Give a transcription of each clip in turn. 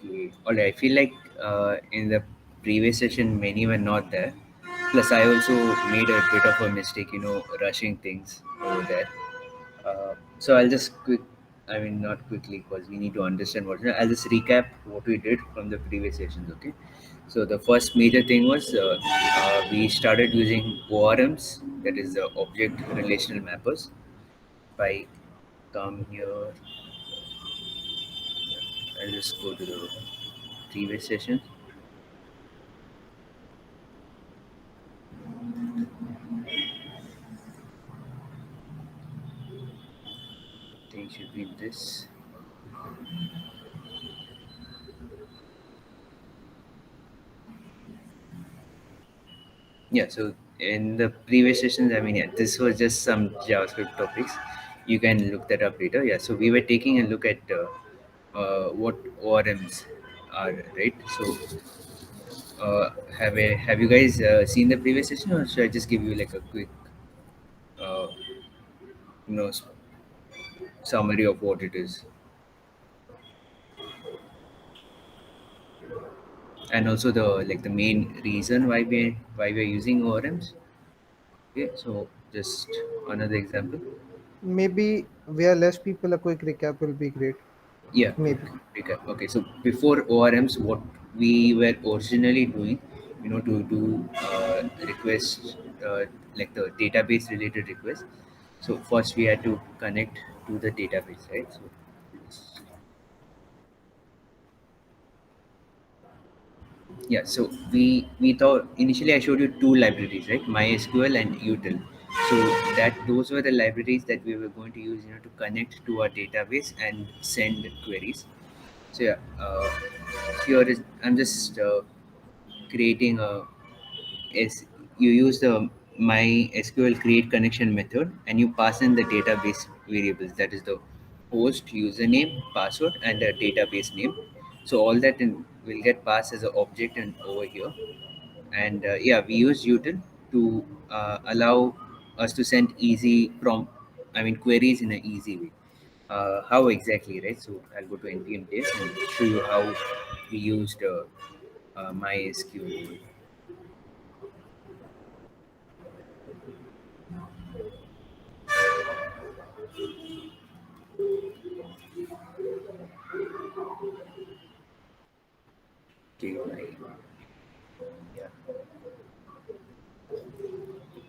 Okay. All right. I feel like in the previous session, many were not there. Plus, I also made a bit of a mistake, rushing things over there. So I'll just I mean, not quickly because we need to understand what. I'll just recap what we did from the previous sessions. Okay. So the first major thing was we started using ORMs, that is the object relational mappers. By come here, I'll just go to the previous session. I think it should be this. Yeah, so in the previous sessions, I mean, yeah, this was just some JavaScript topics. You can look that up later. Yeah, so we were taking a look at what ORMs are, right? So, have you guys seen the previous session, or should I just give you like a quick, uh, you know, s- summary of what it is, and also the main reason why we're using ORMs? Okay, so just another example. Maybe we are less people, a quick recap will be great. Yeah, Maybe. recap. Okay, so before ORMs, what we were originally doing, to do requests, like the database related requests. So first we had to connect to the database, right? So yeah, so we thought initially I showed you two libraries, right? MySQL and util. So that those were the libraries that we were going to use, to connect to our database and send queries. So yeah, here is I'm just creating a is you use the MySQL create connection method and you pass in the database variables, that is the host username, password, and the database name. So all that will get passed as an object and over here. And yeah, we use util to allow us to send easy from I mean queries in an easy way. How exactly, right? So I'll go to npm days and show you how we used MySQL. Okay, right. Yeah,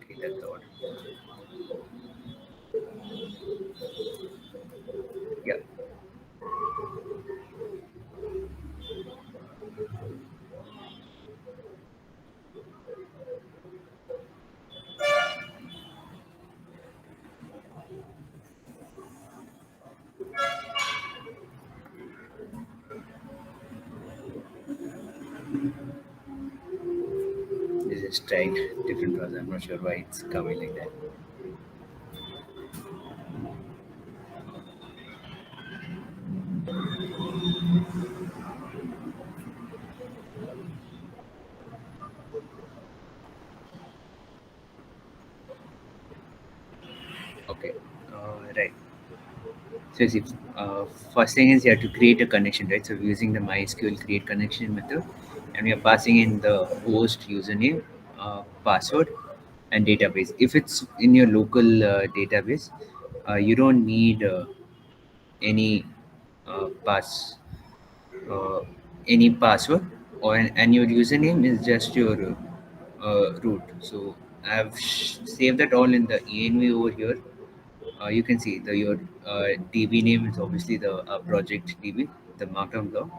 okay, that's all. Yeah, this is tried different browser. I'm not sure why it's coming like that. Okay, right. So see, first thing is you have to create a connection, right? So we're using the MySQL create connection method, and we are passing in the host username, password, and database. If it's in your local database, you don't need any pass uh, any password, and your username is just your root. So I've saved that all in the env over here. You can see the your DB name is obviously the project DB, the markdown block.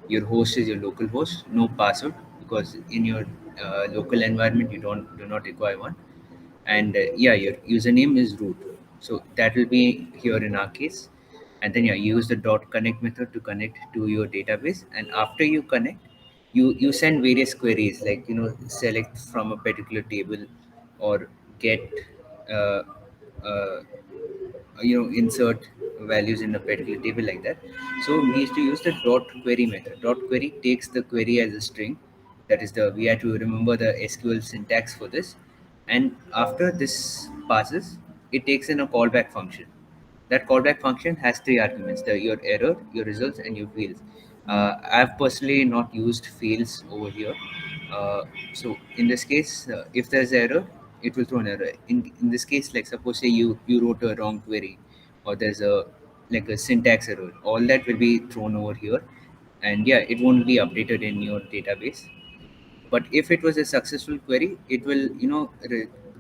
Your host is your local host, no password because in your local environment you don't do not require one. And yeah, your username is root, so that will be here in our case. And then yeah, you use the dot connect method to connect to your database, and after you connect, you send various queries like select from a particular table or get uh, uh, insert values in a particular table like that. So we used to use the dot query method. Dot query takes the query as a string. That is the we had to remember the SQL syntax for this. And after this passes, it takes in a callback function. That callback function has three arguments: your error, your results, and your fields. I've personally not used fields over here. So in this case, if there's error, it will throw an error. In this case, like suppose say you wrote a wrong query, or there's a like a syntax error, all that will be thrown over here, and yeah, it won't be updated in your database. But if it was a successful query, it will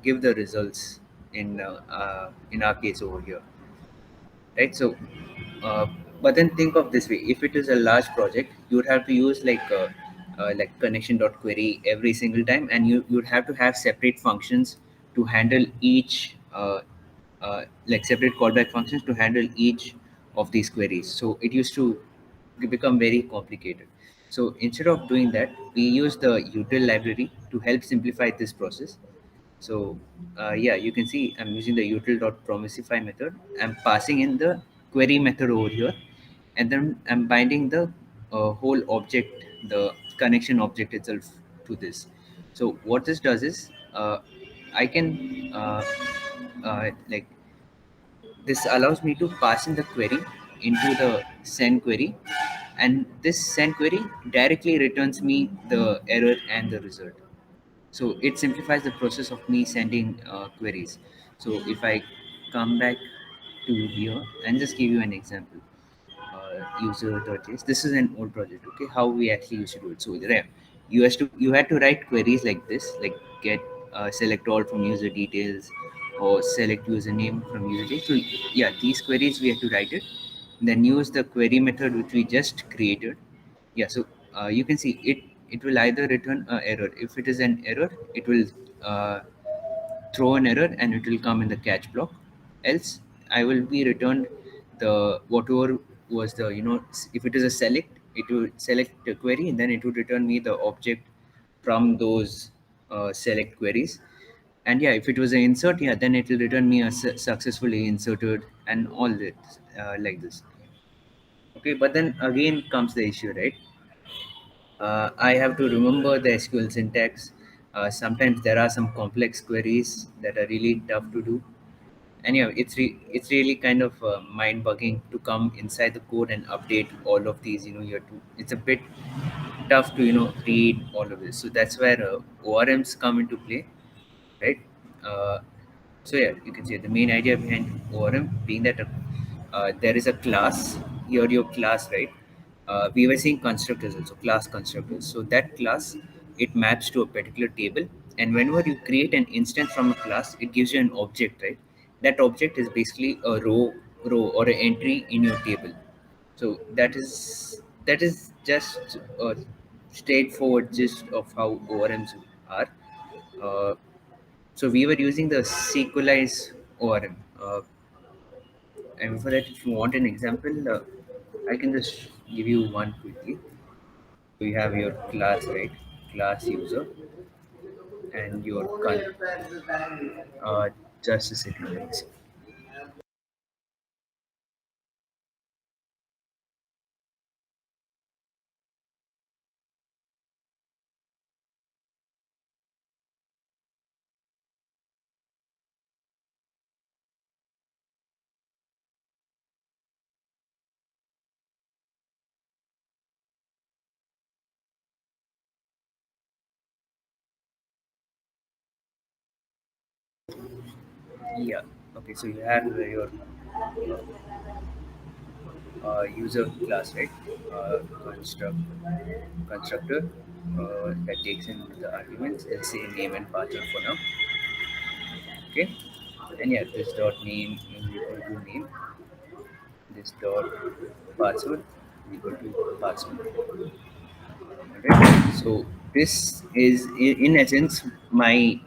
give the results in our case over here, right? So uh, but then think of this way: if it is a large project, you would have to use like connection.query every single time, and you would have to have separate functions to handle each like separate callback functions to handle each of these queries. So it used to become very complicated. So instead of doing that, we use the util library to help simplify this process. So yeah, you can see I'm using the util.promisify method. I'm passing in the query method over here, and then I'm binding the whole object, the connection object itself to this. So what this does is I can like this allows me to pass in the query into the send query, and this send query directly returns me the error and the result. So it simplifies the process of me sending queries. So if I come back to here and just give you an example, user.js. This is an old project. Okay, how we actually used to do it. So there, you had to write queries like this, like get select all from user details, or select username from user details. So yeah, these queries we had to write it, then use the query method which we just created. Yeah, so you can see it will either return an error. If it is an error, it will uh, throw an error and it will come in the catch block. Else I will be returned the whatever was the if it is a select, it will select the query, and then it would return me the object from those select queries. And yeah, if it was an insert, yeah, then it will return me a successfully inserted and all that, like this. Okay, but then again comes the issue, right? I have to remember the SQL syntax. Sometimes there are some complex queries that are really tough to do, and yeah, it's really kind of mind bugging to come inside the code and update all of these. You have to. It's a bit tough to read all of this. So that's where ORMs come into play, right? Uh, so yeah, you can see the main idea behind ORM being that there is a class. Here, your class, right? We were seeing constructors also, class constructors. So that class, it maps to a particular table, and whenever you create an instance from a class, it gives you an object, right? That object is basically a row or an entry in your table. So that is just a straightforward gist of how ORMs are. Uh, so we were using the Sequelize ORM. And for that, if you want an example, I can just give you one quickly. You have your class, right? Class user and your just a second, please. Yeah. Okay. So you have your user class, right? Constructor that takes in the arguments. Let's say name and password for now. Okay. And yeah, this dot name is equal to name. This dot password is equal to password. Right. So this is in essence my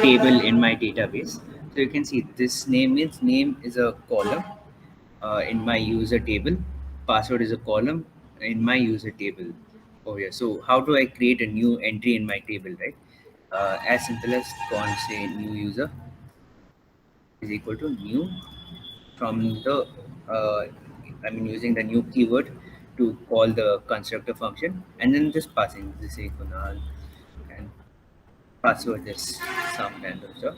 table in my database. So you can see this name is a column in my user table. Password is a column in my user table. Oh yeah. So how do I create a new entry in my table, right? As simple as const say new user is equal to new from the uh, I mean using the new keyword to call the constructor function, and then just passing this say Kunal and password is some random stuff,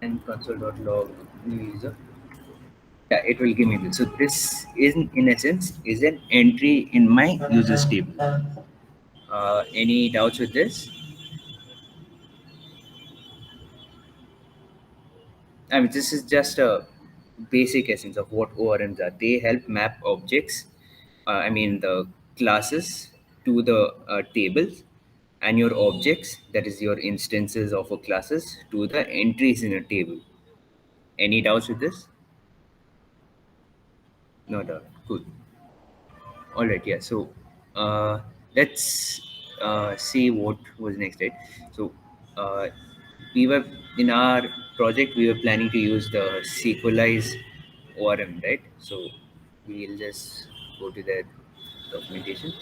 and console.log new user. Yeah, it will give me this. So this is, in essence, is an entry in my users table. Any doubts with this? I mean, this is just a basic essence of what ORMs are. They help map objects, the classes, to the tables, and your objects, that is your instances of a classes, to the entries in a table. Any doubts with this? No doubt. Cool. All right. Yeah. So let's see what was next, right? So uh, we were in our project, we were planning to use the Sequelize ORM, right? So we'll just go to that documentation.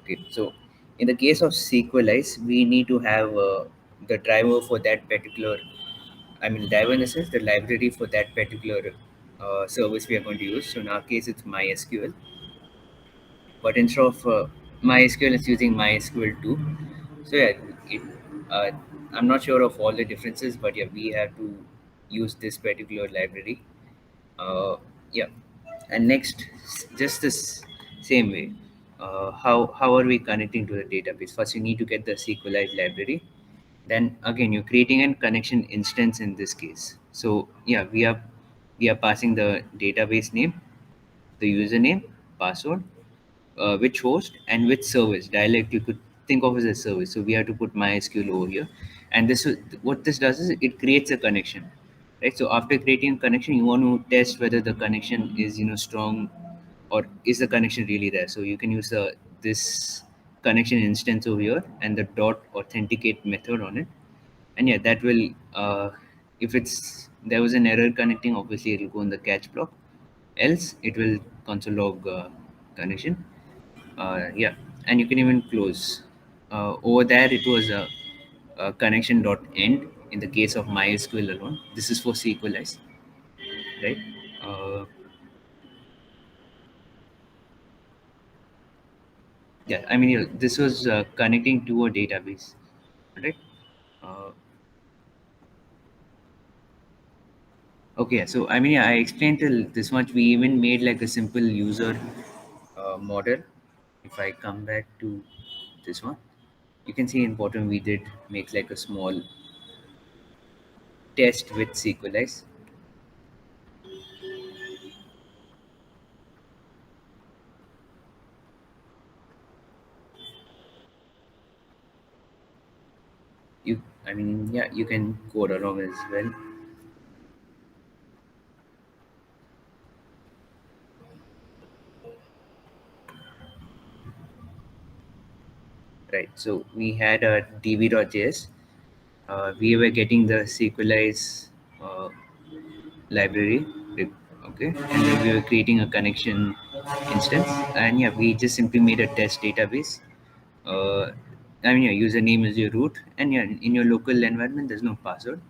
Okay. So in the case of Sequelize, we need to have the driver for that particular. Driver in the sense the library for that particular service we are going to use. So in our case, it's MySQL, but instead of MySQL, it's using MySQL 2. So yeah, uh, I'm not sure of all the differences, but yeah, we have to use this particular library. Yeah, and next, just this same way. How are we connecting to the database? First, you need to get the SQLite library. Then again, you're creating a connection instance in this case. So yeah, we are passing the database name, the username, password, which host and which service dialect you could think of as a service. So we have to put MySQL over here, and what this does is it creates a connection, right? So after creating a connection, you want to test whether the connection is strong, or is the connection really there. So you can use this connection instance over here and the dot authenticate method on it, and yeah, that will if it's there was an error connecting, obviously it will go in the catch block, else it will console log connection. Yeah, and you can even close. Over there, it was a connection dot end in the case of MySQL alone. This is for SQLize, right? Uh, yeah, this was connecting to a database, right? Uh, okay, so yeah, I explained till this much. We even made like a simple user model. If I come back to this one, you can see in bottom we did make like a small test with SQLize. Yeah, you can code along as well. Right. So we had a db.js. We were getting the SQLize uh, library. Okay, and then we were creating a connection instance, and yeah, we just simply made a test database. uh, your username is your root, and yeah, in your local environment there's no password.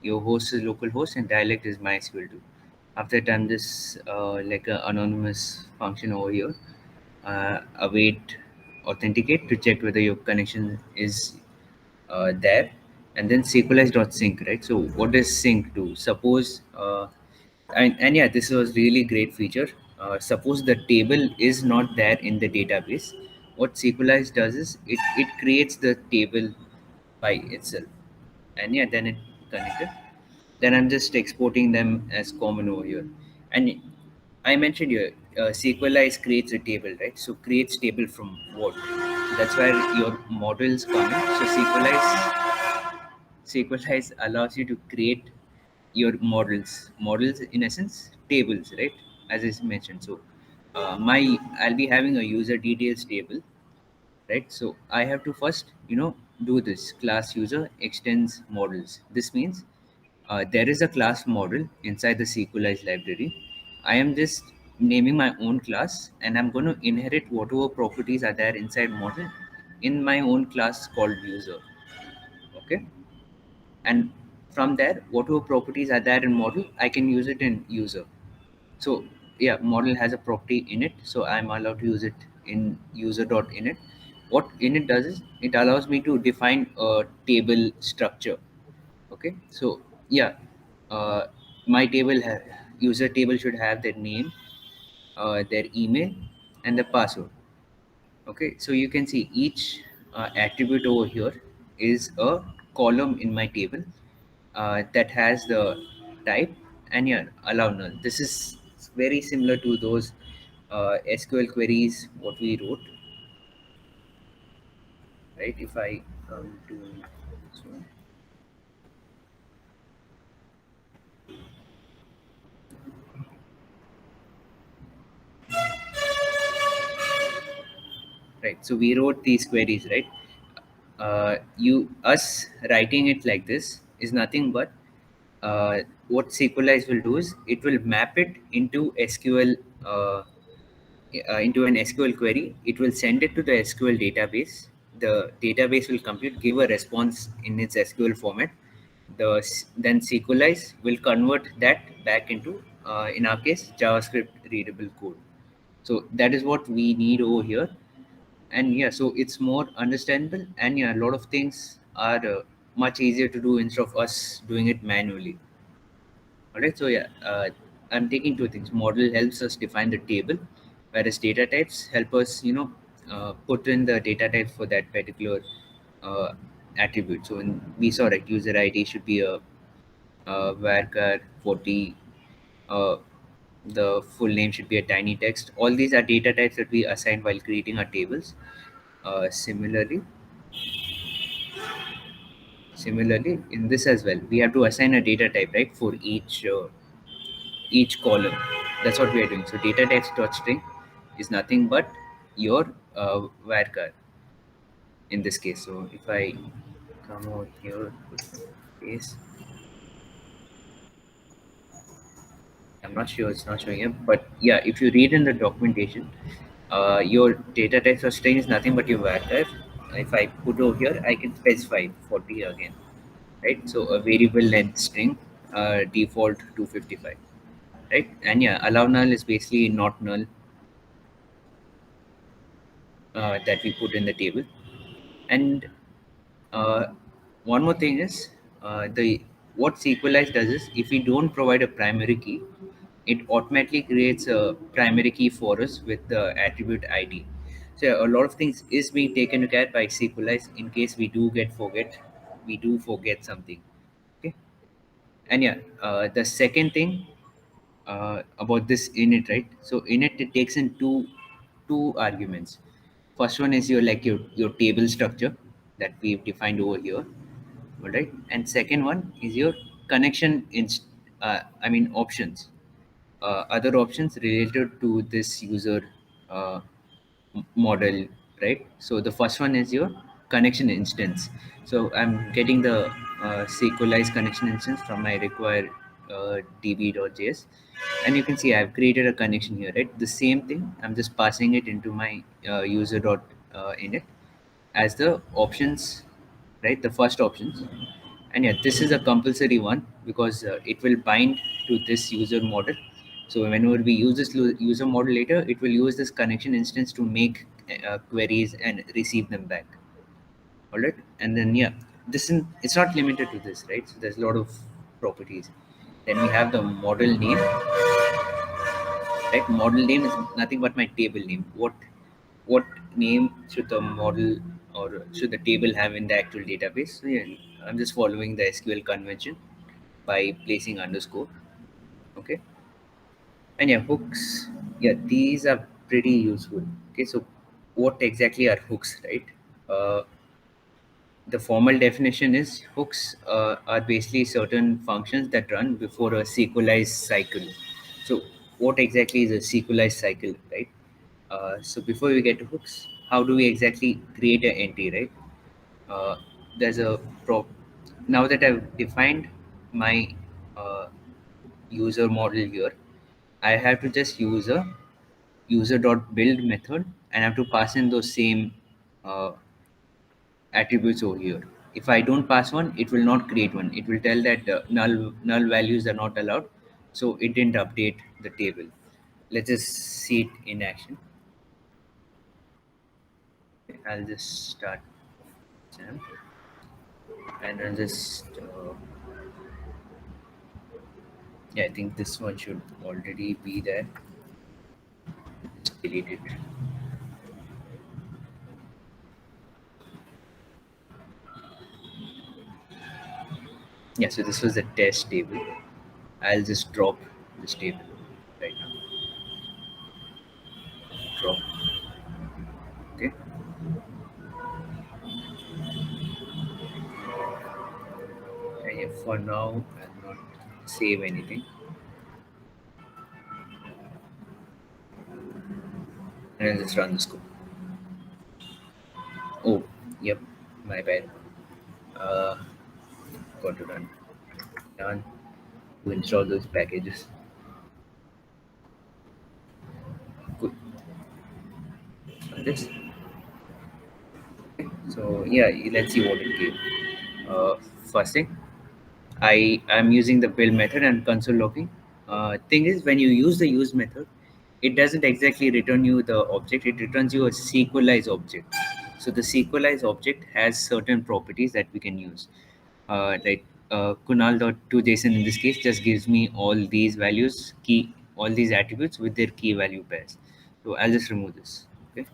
Your host is localhost and dialect is MySQL2. After that, I'm just like an anonymous function over here, await authenticate to check whether your connection is there, and then SQLize.sync, right? So what does sync do? Suppose and yeah, this was really great feature. Suppose the table is not there in the database. What SQLize does is it creates the table by itself, and yeah, then it connected. Then I'm just exporting them as common over here. And I mentioned here, SQLize creates a table, right? So creates table from what? That's where your models come in. So SQLize allows you to create your models. Models, in essence, tables, right? As I mentioned. So I'll be having a user details table, right? So I have to first, do this class user extends models. This means there is a class model inside the SQLize library. I am just naming my own class, and I'm going to inherit whatever properties are there inside model in my own class called user. Okay, and from there, whatever properties are there in model, I can use it in user. So yeah, model has a property in it, so I'm allowed to use it in user.init. What init does is it allows me to define a table structure. Okay, so yeah, uh, my user table should have their name, their email, and the password. Okay, so you can see each attribute over here is a column in my table that has the type and yeah, allow null. This is very similar to those SQL queries what we wrote, right? If I come to this one, right? So we wrote these queries, right? You us writing it like this is nothing but what SQLize will do is it will map it into SQL into an SQL query. It will send it to the SQL database. The database will compute, give a response in its SQL format. Then SQLize will convert that back into, in our case, JavaScript readable code. So that is what we need over here. And yeah, so it's more understandable. And yeah, a lot of things are much easier to do instead of us doing it manually. All right, so yeah, I'm taking two things. Model helps us define the table, whereas data types help us, put in the data type for that particular uh, attribute. So we saw right, user ID should be a varchar 40. Uh, the full name should be a tiny text. All these are data types that we assign while creating our tables. Similarly, in this as well, we have to assign a data type, right, for each column. That's what we are doing. So data text dot string is nothing but your varchar in this case. So if I come over here, put space, I'm not sure it's not showing up, but yeah, if you read in the documentation, your data text or string is nothing but your varchar. If I put over here, I can specify 40 again, right? So a variable length string, default 255, right? And yeah, allow null is basically not null that we put in the table. And uh, one more thing is the what SQLize does is if we don't provide a primary key, it automatically creates a primary key for us with the attribute ID. So a lot of things is being taken to care by SQLize in case we do forget something. Okay, and yeah, the second thing about this init, right? So init it takes in two arguments. First one is your table structure that we've defined over here, all right, and second one is your connection I mean options, other options related to this user uh, model, right? So the first one is your connection instance. So I'm getting the SQLize connection instance from my require db.js, and you can see I've created a connection here, right? The same thing, I'm just passing it into my user dot init as the options, right? The first options. And yeah, this is a compulsory one because it will bind to this user model. So whenever we use this user model later, it will use this connection instance to make queries and receive them back. All right, and then yeah, it's not limited to this, right? So there's a lot of properties. Then we have the model name, right? Model name is nothing but my table name. What name should the model or should the table have in the actual database? So yeah, I'm just following the SQL convention by placing underscore. Okay, and yeah, hooks. Yeah, these are pretty useful. Okay, so what exactly are hooks, right? Uh, the formal definition is hooks are basically certain functions that run before a sequelized cycle. So, what exactly is a sequelized cycle, right? So, before we get to hooks, how do we exactly create an entry, right? Uh, there's a pro. Now that I've defined my uh, user model here, I have to just use a user.build method and I have to pass in those same uh, attributes over here. If I don't pass one, it will not create one. It will tell that null values are not allowed, so it didn't update the table. Let's just see it in action. I'll just start Sam, and I'll just Yeah, I think this one should already be there. Just delete it. Yeah, so this was the test table. I'll just drop this table right now. Drop. Okay. And yeah, for now, I'll not save anything. And I'll just run this code. Oh, yep, my bad. Uh, got to run. Done. To install those packages. Good. On this. So yeah, let's see what it gave. First thing, I'm using the build method and console logging. Thing is, when you use the use method, it doesn't exactly return you the object. It returns you a sequelize object. So the sequelize object has certain properties that we can use. Like Kunal.toJSON in this case just gives me all these values, all these attributes with their key value pairs. So I'll just remove this. Okay,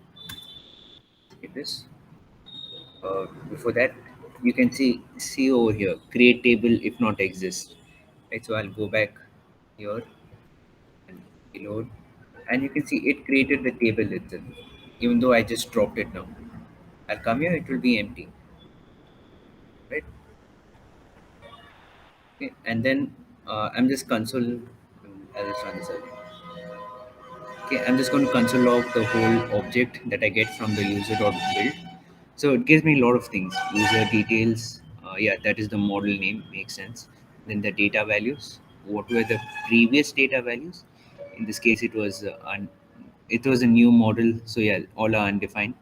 skip this. Before that, you can see over here, create table if not exist. Right, so I'll go back here and reload, and you can see it created the table itself, even though I just dropped it now. I'll come here, it will be empty, right? Okay, and then I'm just console. I'll just run this again. Okay, I'm just going to console log the whole object that I get from the user.build. So it gives me a lot of things. User details. Yeah, that is the model name. Makes sense. Then the data values. What were the previous data values? In this case, it was a new model. So yeah, all are undefined.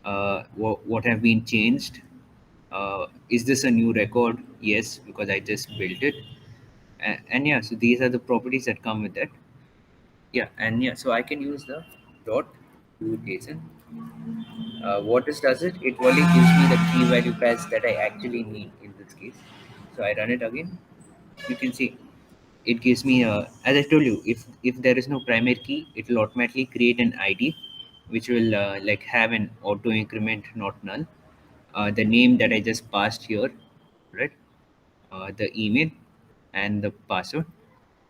What have been changed? Is this a new record? Yes, because I just built it. And yeah, so these are the properties that come with that. Yeah, and yeah, so I can use the dot to JSON. What this does it only gives me the key value pairs that I actually need in this case. So I run it again. You can see it gives me as I told you, if there is no primary key, it will automatically create an ID, which will like have an auto increment not null. The name that I just passed here, right? The email and the password.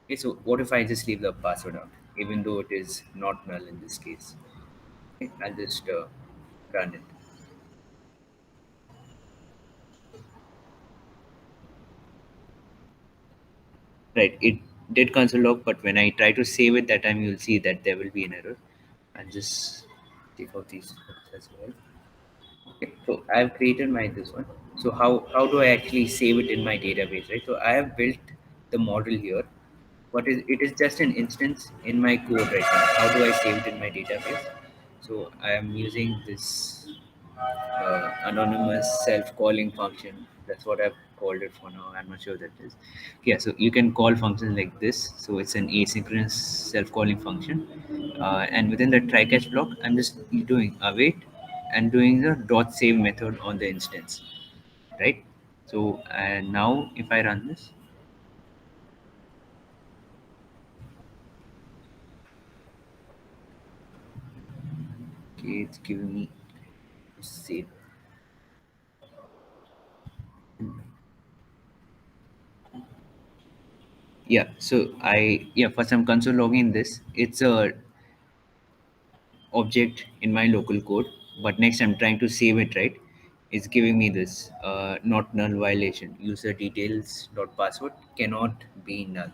Okay, so what if I just leave the password out, even though it is not null in this case? Okay, I'll just run it. Right, it did console log, but when I try to save it that time, you'll see that there will be an error. I'll just take out these as well. Okay, so I've created my this one. So how do I actually save it in my database, right? So I have built the model here, but it is just an instance in my code right now. How do I save it in my database? So I am using this anonymous self-calling function. That's what I've called it for now. I'm not sure that is. Yeah, so you can call functions like this. So it's an asynchronous self-calling function. And within the try catch block, I'm just doing await and doing the dot save method on the instance, right? So and now if I run this, okay, it's giving me save. Yeah, so first I'm console logging this. It's a object in my local code, but next I'm trying to save it, right? It's giving me this not null violation. User details dot password cannot be null.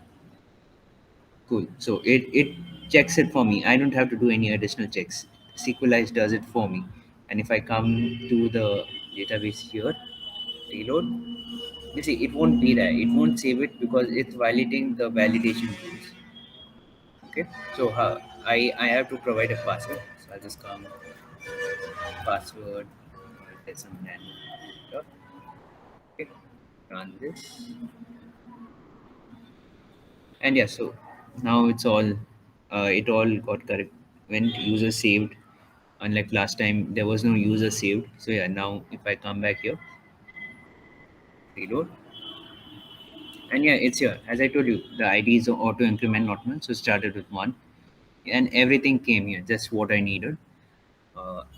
Cool. So it checks it for me. I don't have to do any additional checks. SQLize does it for me. And if I come to the database here, reload, you see it won't be there. It won't save it because it's violating the validation rules. Okay. So I have to provide a password. So I'll just come password. There's some nano. Okay, run this, and yeah, so now it's all it all got correct when user saved. Unlike last time, there was no user saved. So yeah, now if I come back here, reload, And yeah, it's here. As I told you, the ID is auto increment not one, so started with one, and everything came here, just what I needed.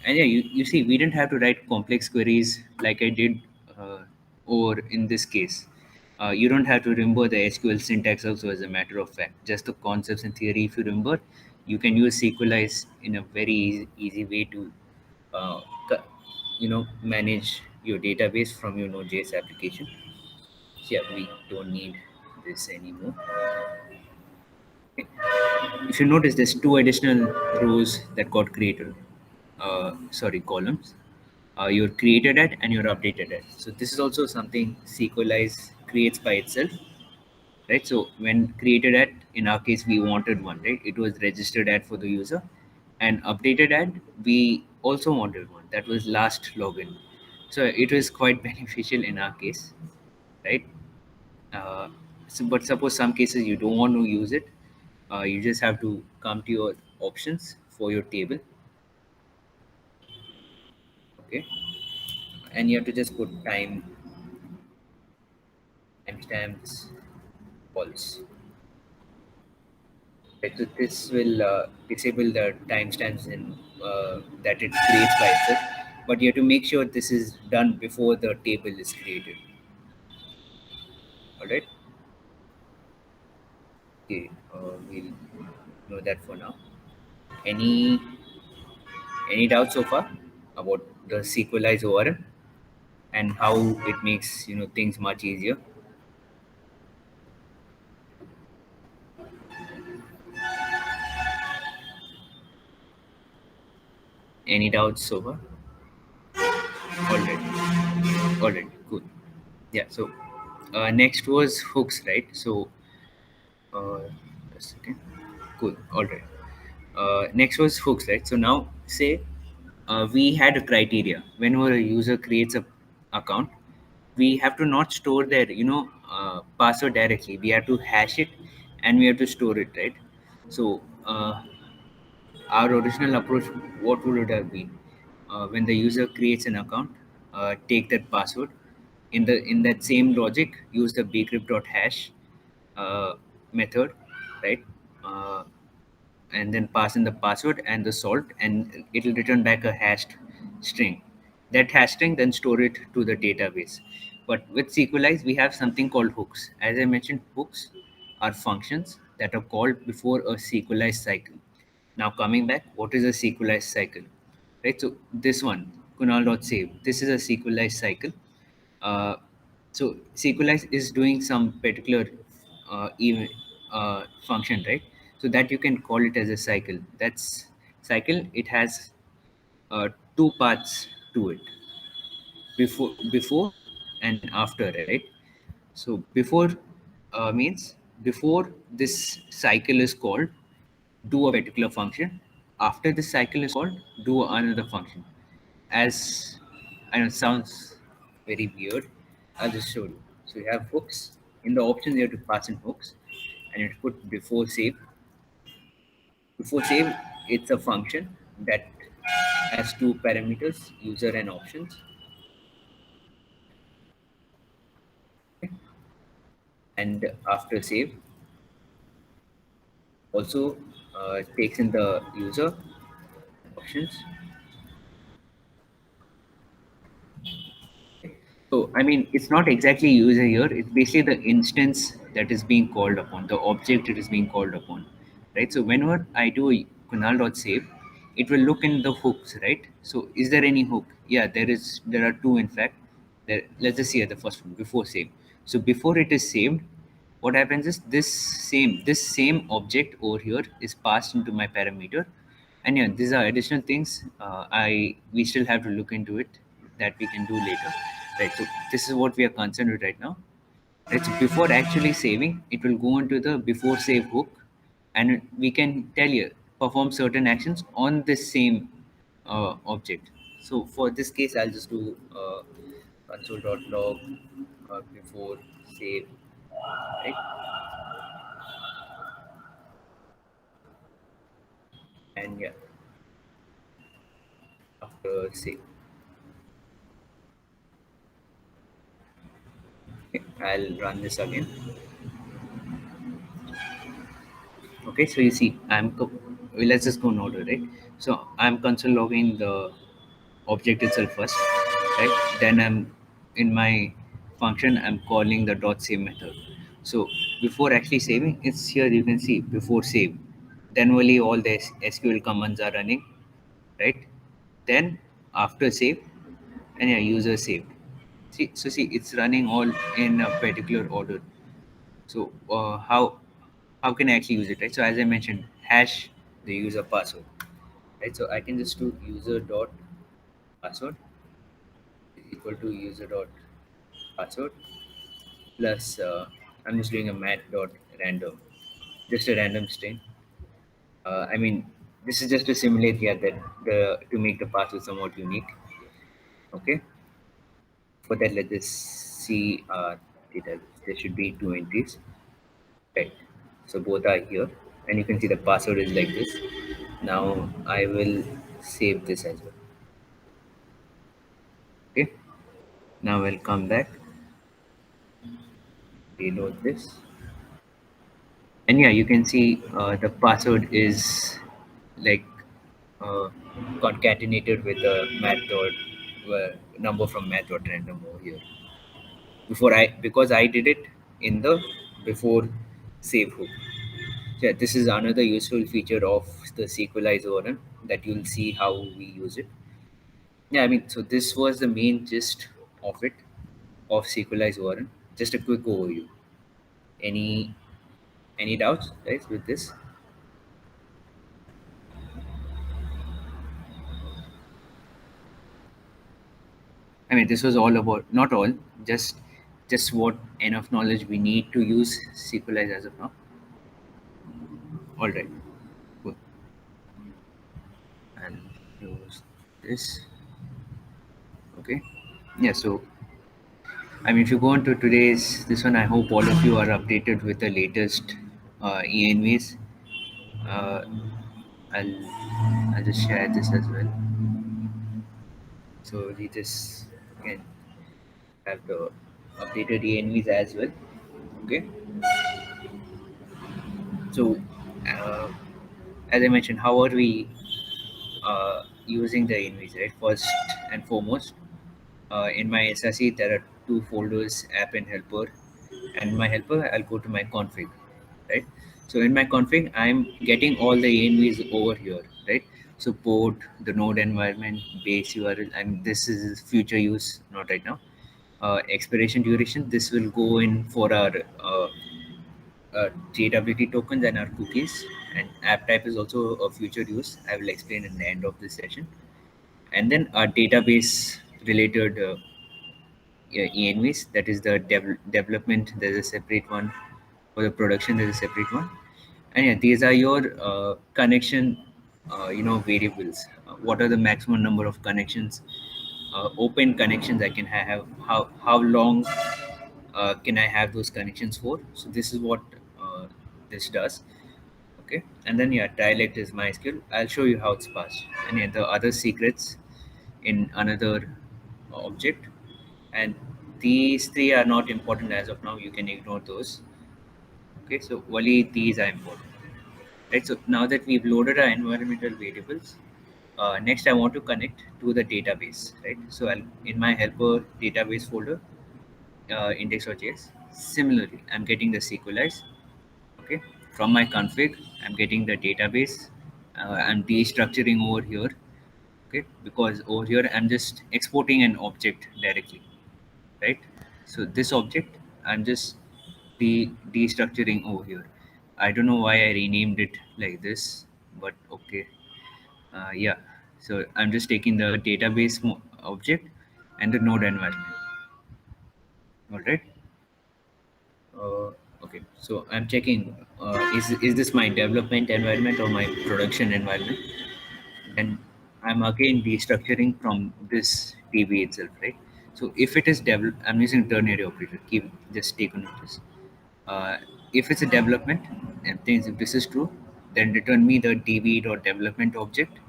And yeah, you see, we didn't have to write complex queries like I did or in this case. You don't have to remember the SQL syntax also as a matter of fact. Just the concepts and theory, if you remember, you can use SQLize in a very easy way to, uh, co- manage your database from your Node.js application. So yeah, we don't need this anymore. If you notice, there's two additional rows that got created. Sorry, columns. You're created at and you're updated at. So this is also something SQLize creates by itself, right? So when created at, in our case, we wanted one, right? It was registered at for the user, and updated at, we also wanted one. That was last login. So it was quite beneficial in our case, right? Uh, but suppose some cases you don't want to use it, you just have to come to your options for your table, okay, and you have to just put timestamps false. Right, so this will disable the timestamps in that it creates by itself, but you have to make sure this is done before the table is created. All right. Okay. We'll know that for now. Any any doubts so far about the SQLize ORM and how it makes things much easier? Any doubts so far? All right. All right. Cool. Yeah. So next was hooks, right? So uh, a second. Cool. All right. Next was hooks, right? So now say we had a criteria whenever a user creates a account, we have to not store their password directly. We have to hash it and we have to store it, right? So our original approach, what would it have been? When the user creates an account, take that password. In that same logic, use the bcrypt.hash uh, method, right? Uh, and then pass in the password and the salt, and it will return back a hashed string. That hash string, then store it to the database. But with SQLize, we have something called hooks. As I mentioned, hooks are functions that are called before a SQLize cycle. Now coming back, what is a SQLize cycle? Right. So this one, Kunal.save. This is a SQLize cycle. Uh, so SQLize is doing some particular function, right? So that you can call it as a cycle. That's cycle. It has two parts to it: before and after, right? So before means before this cycle is called, do a particular function. After this cycle is called, do another function. As I know, it sounds very weird. I'll just show you. So you have hooks. In the options, you have to pass in hooks, and you have to put before save. Before save, it's a function that has two parameters, user and options. And after save, also takes in the user options. So, I mean, it's not exactly user here. It's basically the instance that is being called upon, the object it is being called upon, right? So, whenever I do a kunal.save, it will look in the hooks, right? So, is there any hook? Yeah, there is. There are two, in fact. There. Let's just see at the first one before save. So, before it is saved, what happens is this same object over here is passed into my parameter, and yeah, these are additional things I we still have to look into it, that we can do later, right? So this is what we are concerned with right now, right? So before actually saving, it will go into the before save hook, and we can tell you perform certain actions on this same object. So for this case, I'll just do console.log before save, right? And yeah, after save, okay, I'll run this again. Okay, so you see, well, let's just go in order, right? So I'm console logging the object itself first, right? Then I'm in my function, I'm calling the dot save method. So before actually saving, it's here you can see before save. Then only all the SQL commands are running, right? Then after save, and yeah, user saved. See, it's running all in a particular order. So how can I actually use it, right? So as I mentioned, hash the user password, right? So I can just do user dot password equal to user dot password plus I'm just doing a mat dot random, just a random string. I mean, this is just to simulate here that the to make the password somewhat unique. Okay, for that let us see data. There should be two entries, right? So both are here, and you can see the password is like this. Now I will save this as well. Okay. Now I'll come back, reload this, and yeah, you can see the password is like uh, concatenated with a method number from method random over here. Before I because I did it in the before save hook. Yeah, this is another useful feature of the Sequelize ORM that you'll see how we use it. Yeah, I mean, so this was the main gist of it, of Sequelize ORM. Just a quick overview. Any any doubts, guys, with this? I mean, this was all about not all, just just what enough knowledge we need to use Sequelize as of now. All right, cool. And close this. Okay. Yeah. So I mean, if you go into today's this one, I hope all of you are updated with the latest ENVs. Uh, I'll just share this as well. So we just can have the updated ENVs as well. Okay. So uh, as I mentioned, how are we using the ENVs? Right. First and foremost, in my SRC there are two folders: app and helper. And my helper, I'll go to my config, right? So in my config, I'm getting all the ANVs over here, right? So port, the node environment, base URL, and this is future use, not right now. Expiration duration, this will go in for our JWT tokens and our cookies. And app type is also a future use. I will explain in the end of this session. And then our database related yeah, ENVs, that is the development, there's a separate one. For the production, there's a separate one. And yeah, these are your connection, variables. What are the maximum number of connections, open connections I can have? How long can I have those connections for? So this is what this does. Okay, and then yeah, dialect is MySQL. I'll show you how it's passed. And yeah, the other secrets in another object. And these three are not important as of now. You can ignore those. Okay, so only these are important. Right. So now that we've loaded our environmental variables, next I want to connect to the database. Right. So in my helper database folder, index.js. Similarly, I'm getting the SQLize. Okay. From my config, I'm getting the database. I'm destructuring over here. Okay, because over here I'm just exporting an object directly, right? So this object I'm just destructuring over here. I don't know why I renamed it like this, but okay. Yeah, so I'm just taking the database object and the node environment. All right. Okay, so I'm checking, is this my development environment or my production environment? And I'm again destructuring from this DB itself, right? So if it is develop, I'm using ternary operator. Keep just take a notice. Uh, if it's a development, and things if this is true, then return me the DB dot development object.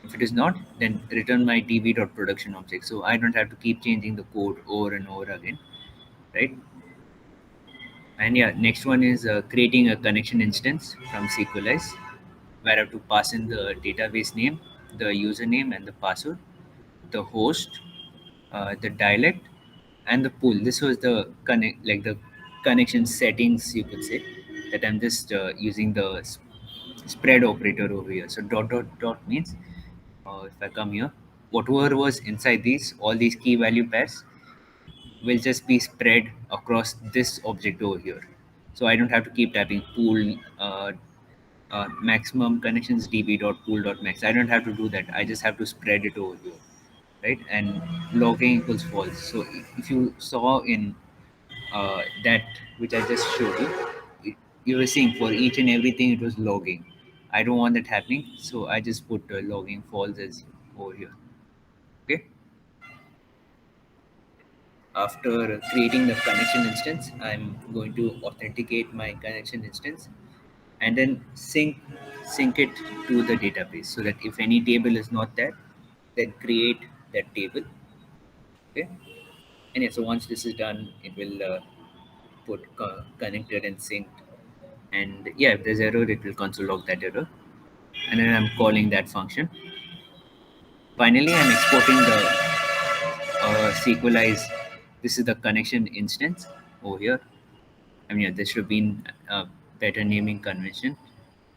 If it is not, then return my DB dot production object. So I don't have to keep changing the code over and over again, right? And yeah, next one is creating a connection instance from SQLize, where I have to pass in the database name, the username, and the password, the host, the dialect, and the pool. This was the connect, like the connection settings, you could say. That I'm just using the spread operator over here. So dot dot dot means if I come here, whatever was inside these, all these key value pairs will just be spread across this object over here. So I don't have to keep typing pool maximum connections db dot pool dot max. I don't have to do that. I just have to spread it over here, right? And logging equals false. So if you saw in that which I just showed you, you were seeing for each and everything it was logging. I don't want that happening, so I just put logging false as over here. Okay. After creating the connection instance, I'm going to authenticate my connection instance and then sync it to the database so that if any table is not there, then create that table. Okay. And yeah, so once this is done, it will put connected and synced. And yeah, if there's error, it will console log that error. And then I'm calling that function. Finally, I'm exporting the SQLize. This is the connection instance over here. I mean, yeah, there should have been a better naming convention.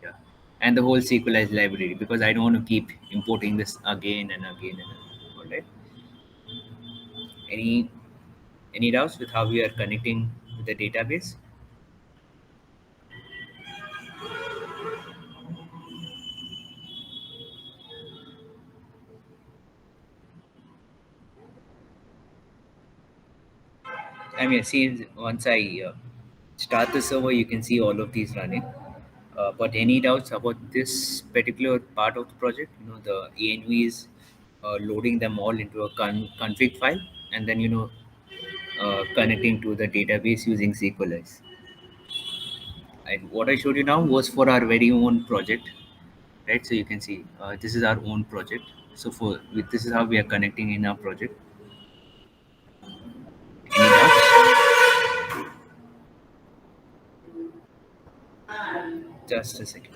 Yeah. And the whole SQLize library because I don't want to keep importing this again and again and again. All right. Any any doubts with how we are connecting with the database? I mean, see, once I start the server, you can see all of these running. But any doubts about this particular part of the project? You know, the env is loading them all into a config file, and then connecting to the database using SQLize. And what I showed you now was for our very own project, right? So you can see this is our own project. So this is how we are connecting in our project. Any doubts? Just a second.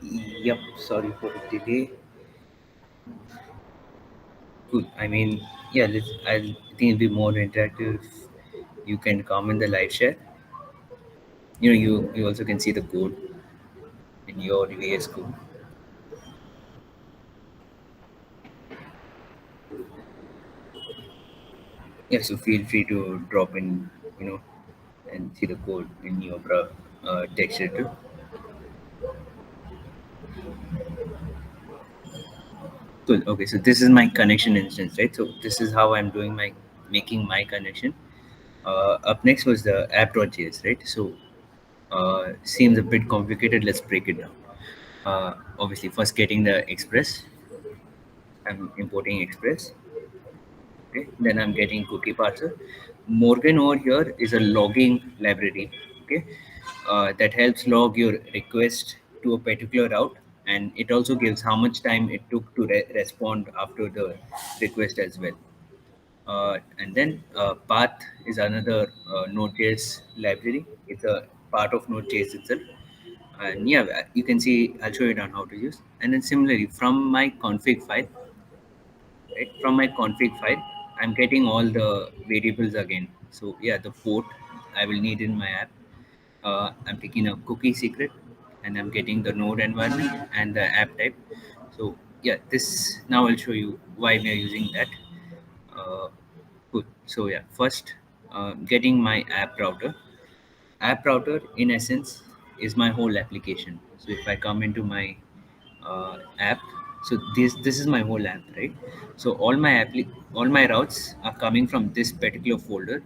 Yep, sorry for the delay. Cool. I mean, yeah, I think it'll be more interactive if you can comment the live share. You also can see the code in your VS Code. Yeah, so feel free to drop in, you know, and see the code in your text editor. Cool. Okay, so this is my connection instance, right? So this is how I'm doing my making my connection. Up next was the app.js, right? So seems a bit complicated. Let's break it down. Obviously, first getting the Express. I'm importing Express. Okay, then I'm getting cookie parser. Morgan over here is a logging library. Okay, that helps log your request to a particular route, and it also gives how much time it took to respond after the request as well. And then Path is another Node.js library. It's a part of Node.js itself. And yeah, you can see, I'll show you down how to use. And then similarly, from my config file, right, from my config file, I'm getting all the variables again. So yeah, the port I will need in my app. I'm taking a cookie secret, and I'm getting the node environment and the app type. So yeah, this now I'll show you why we are using that. Good. So yeah, first getting my app router. App router, in essence, is my whole application. So if I come into my app, so this is my whole app, right? So all my routes are coming from this particular folder.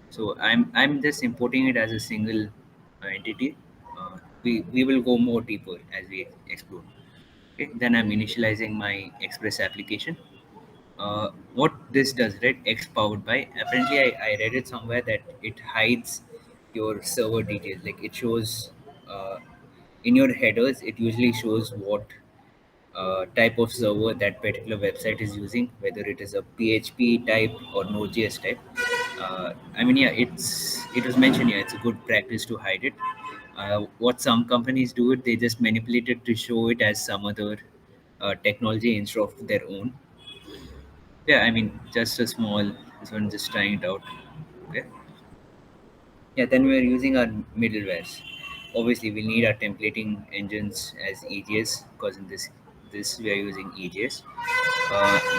So I'm just importing it as a single entity. We will go more deeper as we explore. Okay, then I'm initializing my Express application. What this does, right? X powered by. Apparently, I read it somewhere that it hides your server details. Like it shows in your headers, it usually shows what type of server that particular website is using, whether it is a PHP type or Node.js type. I mean, yeah, it was mentioned. Yeah, it's a good practice to hide it. What some companies do it, they just manipulate it to show it as some other technology instead of their own. Yeah, I mean, just a small, this one just trying it out. Okay. Yeah, then we're using our middlewares. Obviously, we need our templating engines as EJS because in this we are using EJS.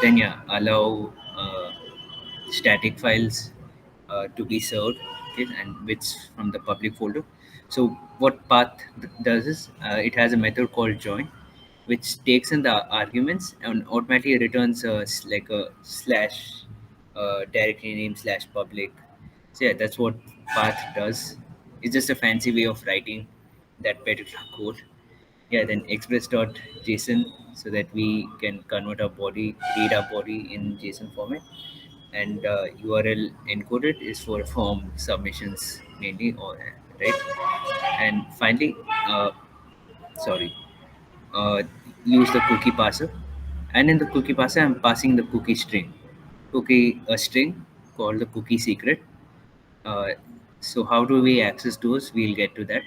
Then yeah, allow static files to be served, okay, and which from the public folder. So what path does is it has a method called join, which takes in the arguments and automatically returns like a slash directory name slash public. So yeah, that's what path does. It's just a fancy way of writing that particular code. Yeah, then express.json so that we can convert our body, read our body in JSON format. And URL encoded is for form submissions mainly, or right. And finally, uh, sorry, uh, use the cookie parser. And in the cookie parser, I'm passing the cookie string, cookie a string called the cookie secret. uh, so how do we access those? We'll get to that.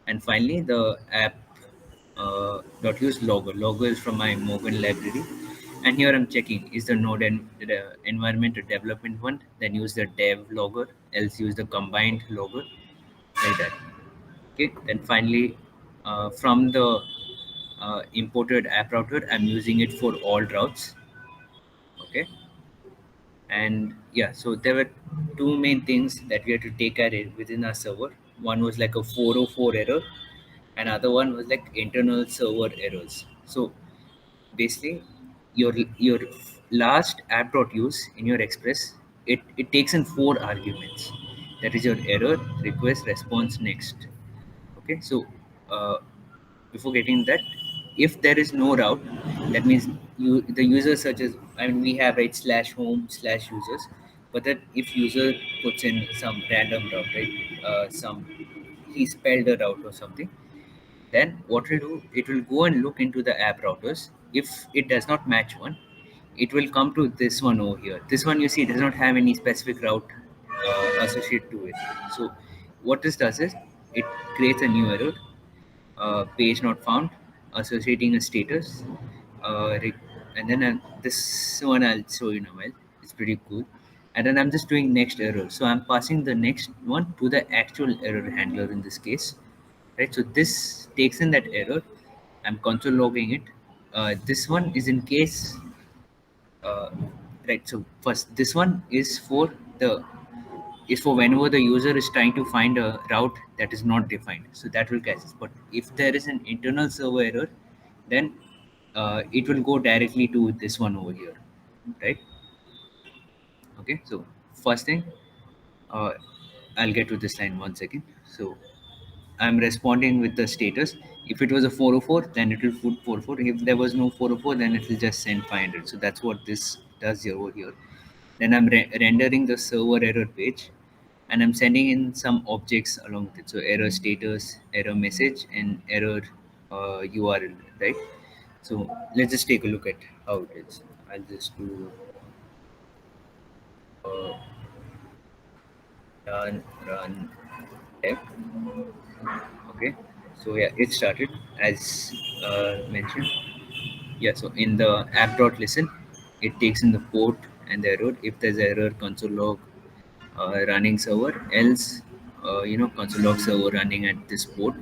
And finally, the app dot use logger. Logger is from my Morgan library. And here I'm checking is the node and the environment a development one, then use the dev logger, else use the combined logger, like that. Okay. Then finally, from the imported app router, I'm using it for all routes. Okay. And yeah, so there were two main things that we had to take care of within our server. One was like a 404 error, and other one was like internal server errors. So basically, your last app.use in your express, it takes in four arguments. That is your error, request, response, next. Okay, so uh, before getting that, if there is no route, that means the user searches. I mean, we have right slash home slash users, but that if user puts in some random route, right, some he spelled a route or something, then what will do? It will go and look into the app routers. If it does not match one, it will come to this one over here. This one you see does not have any specific route associated to it. So what this does is it creates a new error, page not found, associating a status, uh, re- and then this one I'll show you in a while. It's pretty cool. And then I'm just doing next error. So I'm passing the next one to the actual error handler in this case, right? So this takes in that error. I'm console logging it. This one is in case, uh, right? So first, this one is for whenever the user is trying to find a route that is not defined. So that will catch this. But if there is an internal server error, then it will go directly to this one over here, right? Okay. So first thing, uh, I'll get to this line 1 second. So I'm responding with the status. If it was a 404, then it will put 44. If there was no 404, then it will just send 500. So that's what this does here over here. Then I'm rendering the server error page, and I'm sending in some objects along with it. So error status, error message, and error URL, right? So let's just take a look at how it is. I'll just do uh, run dev. Okay. So yeah, it started as mentioned. Yeah, so in the app.listen, it takes in the port and the error. If there's error, console log running server, else, console log server running at this port.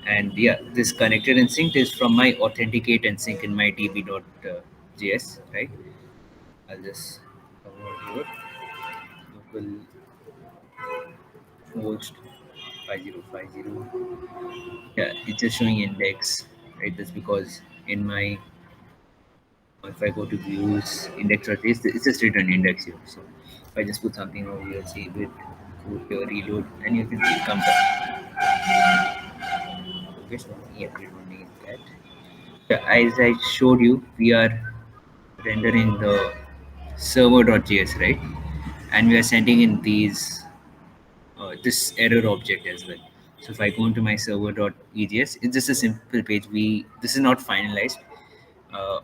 And yeah, this connected and synced is from my authenticate and sync in my db.js, right? I'll just come over here, local host 5050. Yeah, it's just showing index, right? That's because in my if I go to views index.js, it's just written index here. So if I just put something over here, save it, go here, reload, and you can see it comes up. Okay, so yeah, we don't need that. Yeah, as I showed you, we are rendering the server.js, right? And we are sending in this error object as well. So if I go into my server.egs, it's just a simple page. This is not finalized. Uh,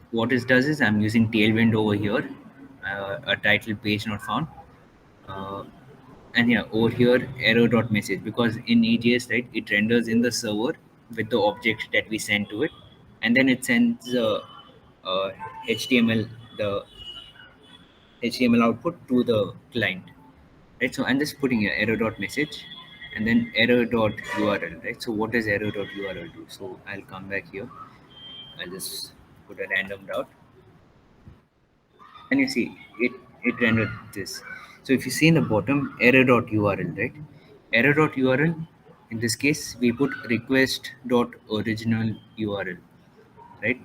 what it does is I'm using Tailwind over here, a title page not found. Uh, and yeah, over here error.message, because in EGS, right, it renders in the server with the object that we send to it, and then it sends uh, HTML the HTML output to the client, right? So I'm just putting a error.message and then error.url, right? So what does error.url do? So I'll come back here. I'll just put a random route, and you see it rendered this. So if you see in the bottom error.url, right? Error.url, in this case we put request.original url, right?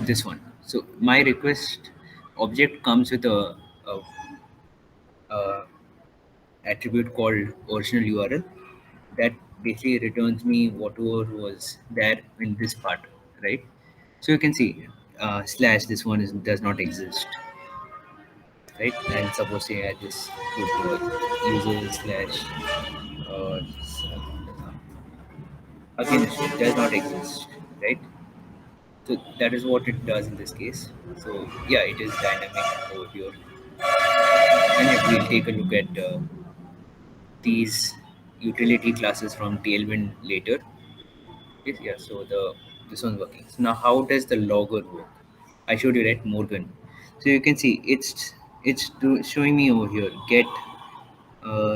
This one. So my request object comes with a attribute called original url that basically returns me whatever was there in this part, right? So you can see slash this one does not exist, right? And suppose say I just put user slash uh, again it does not exist, right? So that is what it does in this case. So yeah, it is dynamic over here. And if we'll take a look at these utility classes from Tailwind later. Yes, yeah, so this one's working. So now how does the logger work? I showed you, right, Morgan. So you can see showing me over here get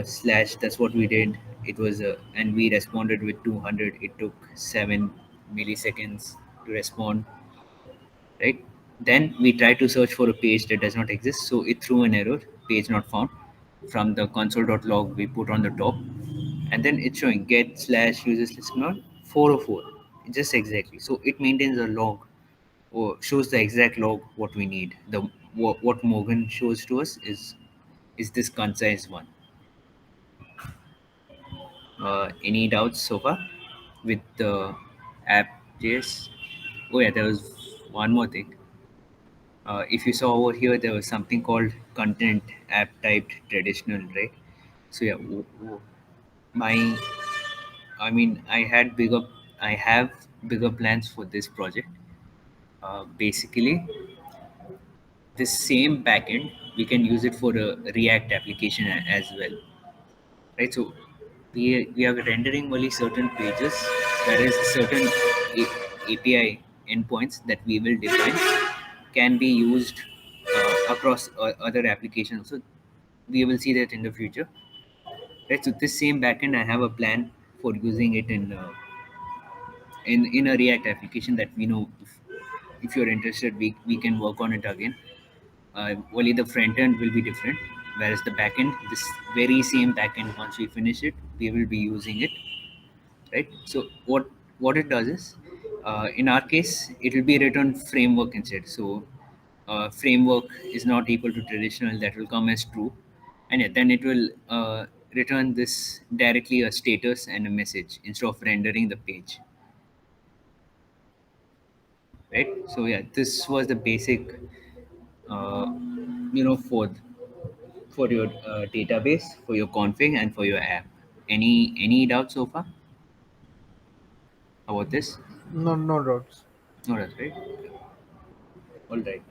slash. That's what we did. It was and we responded with 200. It took 7 milliseconds to respond, right? Then we tried to search for a page that does not exist, so it threw an error, page not found. From the console.log we put on the top, and then it's showing get slash users list not 404, just exactly. So it maintains a log or shows the exact log what we need. What Morgan shows to us is this concise one. Any doubts so far with the app.js? Oh yeah, there was one more thing. If you saw over here, there was something called content app typed traditional, right? So yeah, my, I mean, I have bigger plans for this project. Basically, this same backend we can use it for a React application as well, right? So we are rendering only certain pages. There is certain API endpoints that we will define, can be used across other applications. So we will see that in the future. Right. So this same backend, I have a plan for using it in a React application that we know. If you're interested, we can work on it again. Only the front end will be different, whereas the backend, this very same backend, once we finish it, we will be using it, right? So what it does is, in our case, it will be written framework instead. So framework is not equal to traditional. That will come as true, and then it will return this directly a status and a message instead of rendering the page, right? So yeah, this was the basic, uh, for your database, for your config, and for your app. Any doubts so far about this? No, no doubts. No, that's right. All right.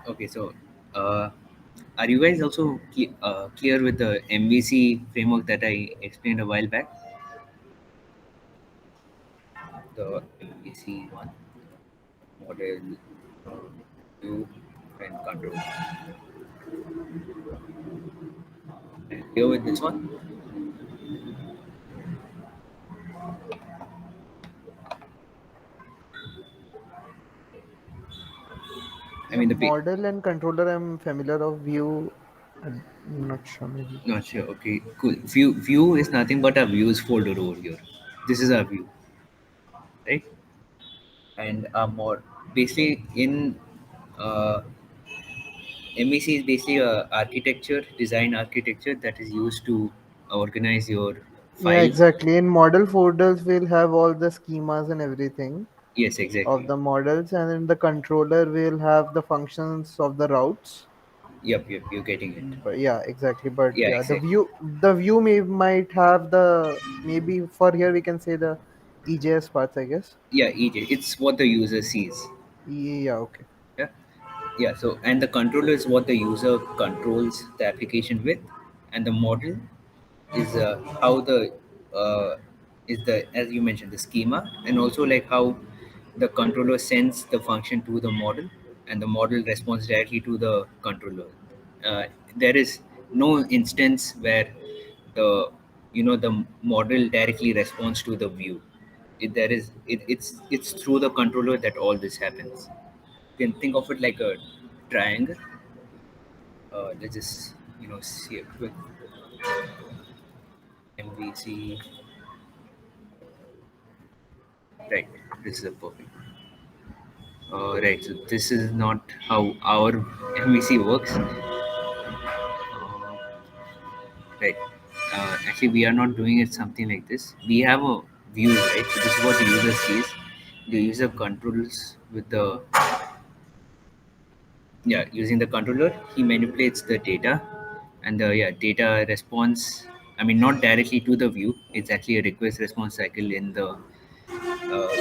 Okay, so uh, are you guys also clear with the MVC framework that I explained a while back? The MVC one, model, uh, view, and control. Clear with this one? I Yeah, mean, model and controller. I'm familiar of view. I'm not sure. Maybe. not sure. Okay, cool. View is nothing but a views folder over here. This is our view, right? And more basically in uh, MEC is basically a architecture, design architecture that is used to organize your Yeah, file. exactly. In model folders, we'll have all the schemas and everything Yes, of exactly. the models, and in the controller, we'll have the functions of the routes. Yep, you're getting it. But yeah, exactly. But Yeah, yeah, exactly. the view might have the maybe for here we can say the EJS parts, I guess. Yeah, EJ, it's what the user sees. Yeah, okay. Yeah, yeah. So, and the controller is what the user controls the application with, and the model is how the uh, is the, as you mentioned, the schema, and also like how the controller sends the function to the model, and the model responds directly to the controller. uh, there is no instance where the the model directly responds to the view. It's through the controller that all this happens. You can think of it like a triangle. Let's just see a quick MVC. Right, this is a perfect. Right, so this is not how our MVC works. Right. Actually, we are not doing it something like this. We have a view, right? So this is what the user sees. The user controls with the, yeah, using the controller. He manipulates the data, and the, yeah, data response. I mean, not directly to the view. It's actually a request response cycle in the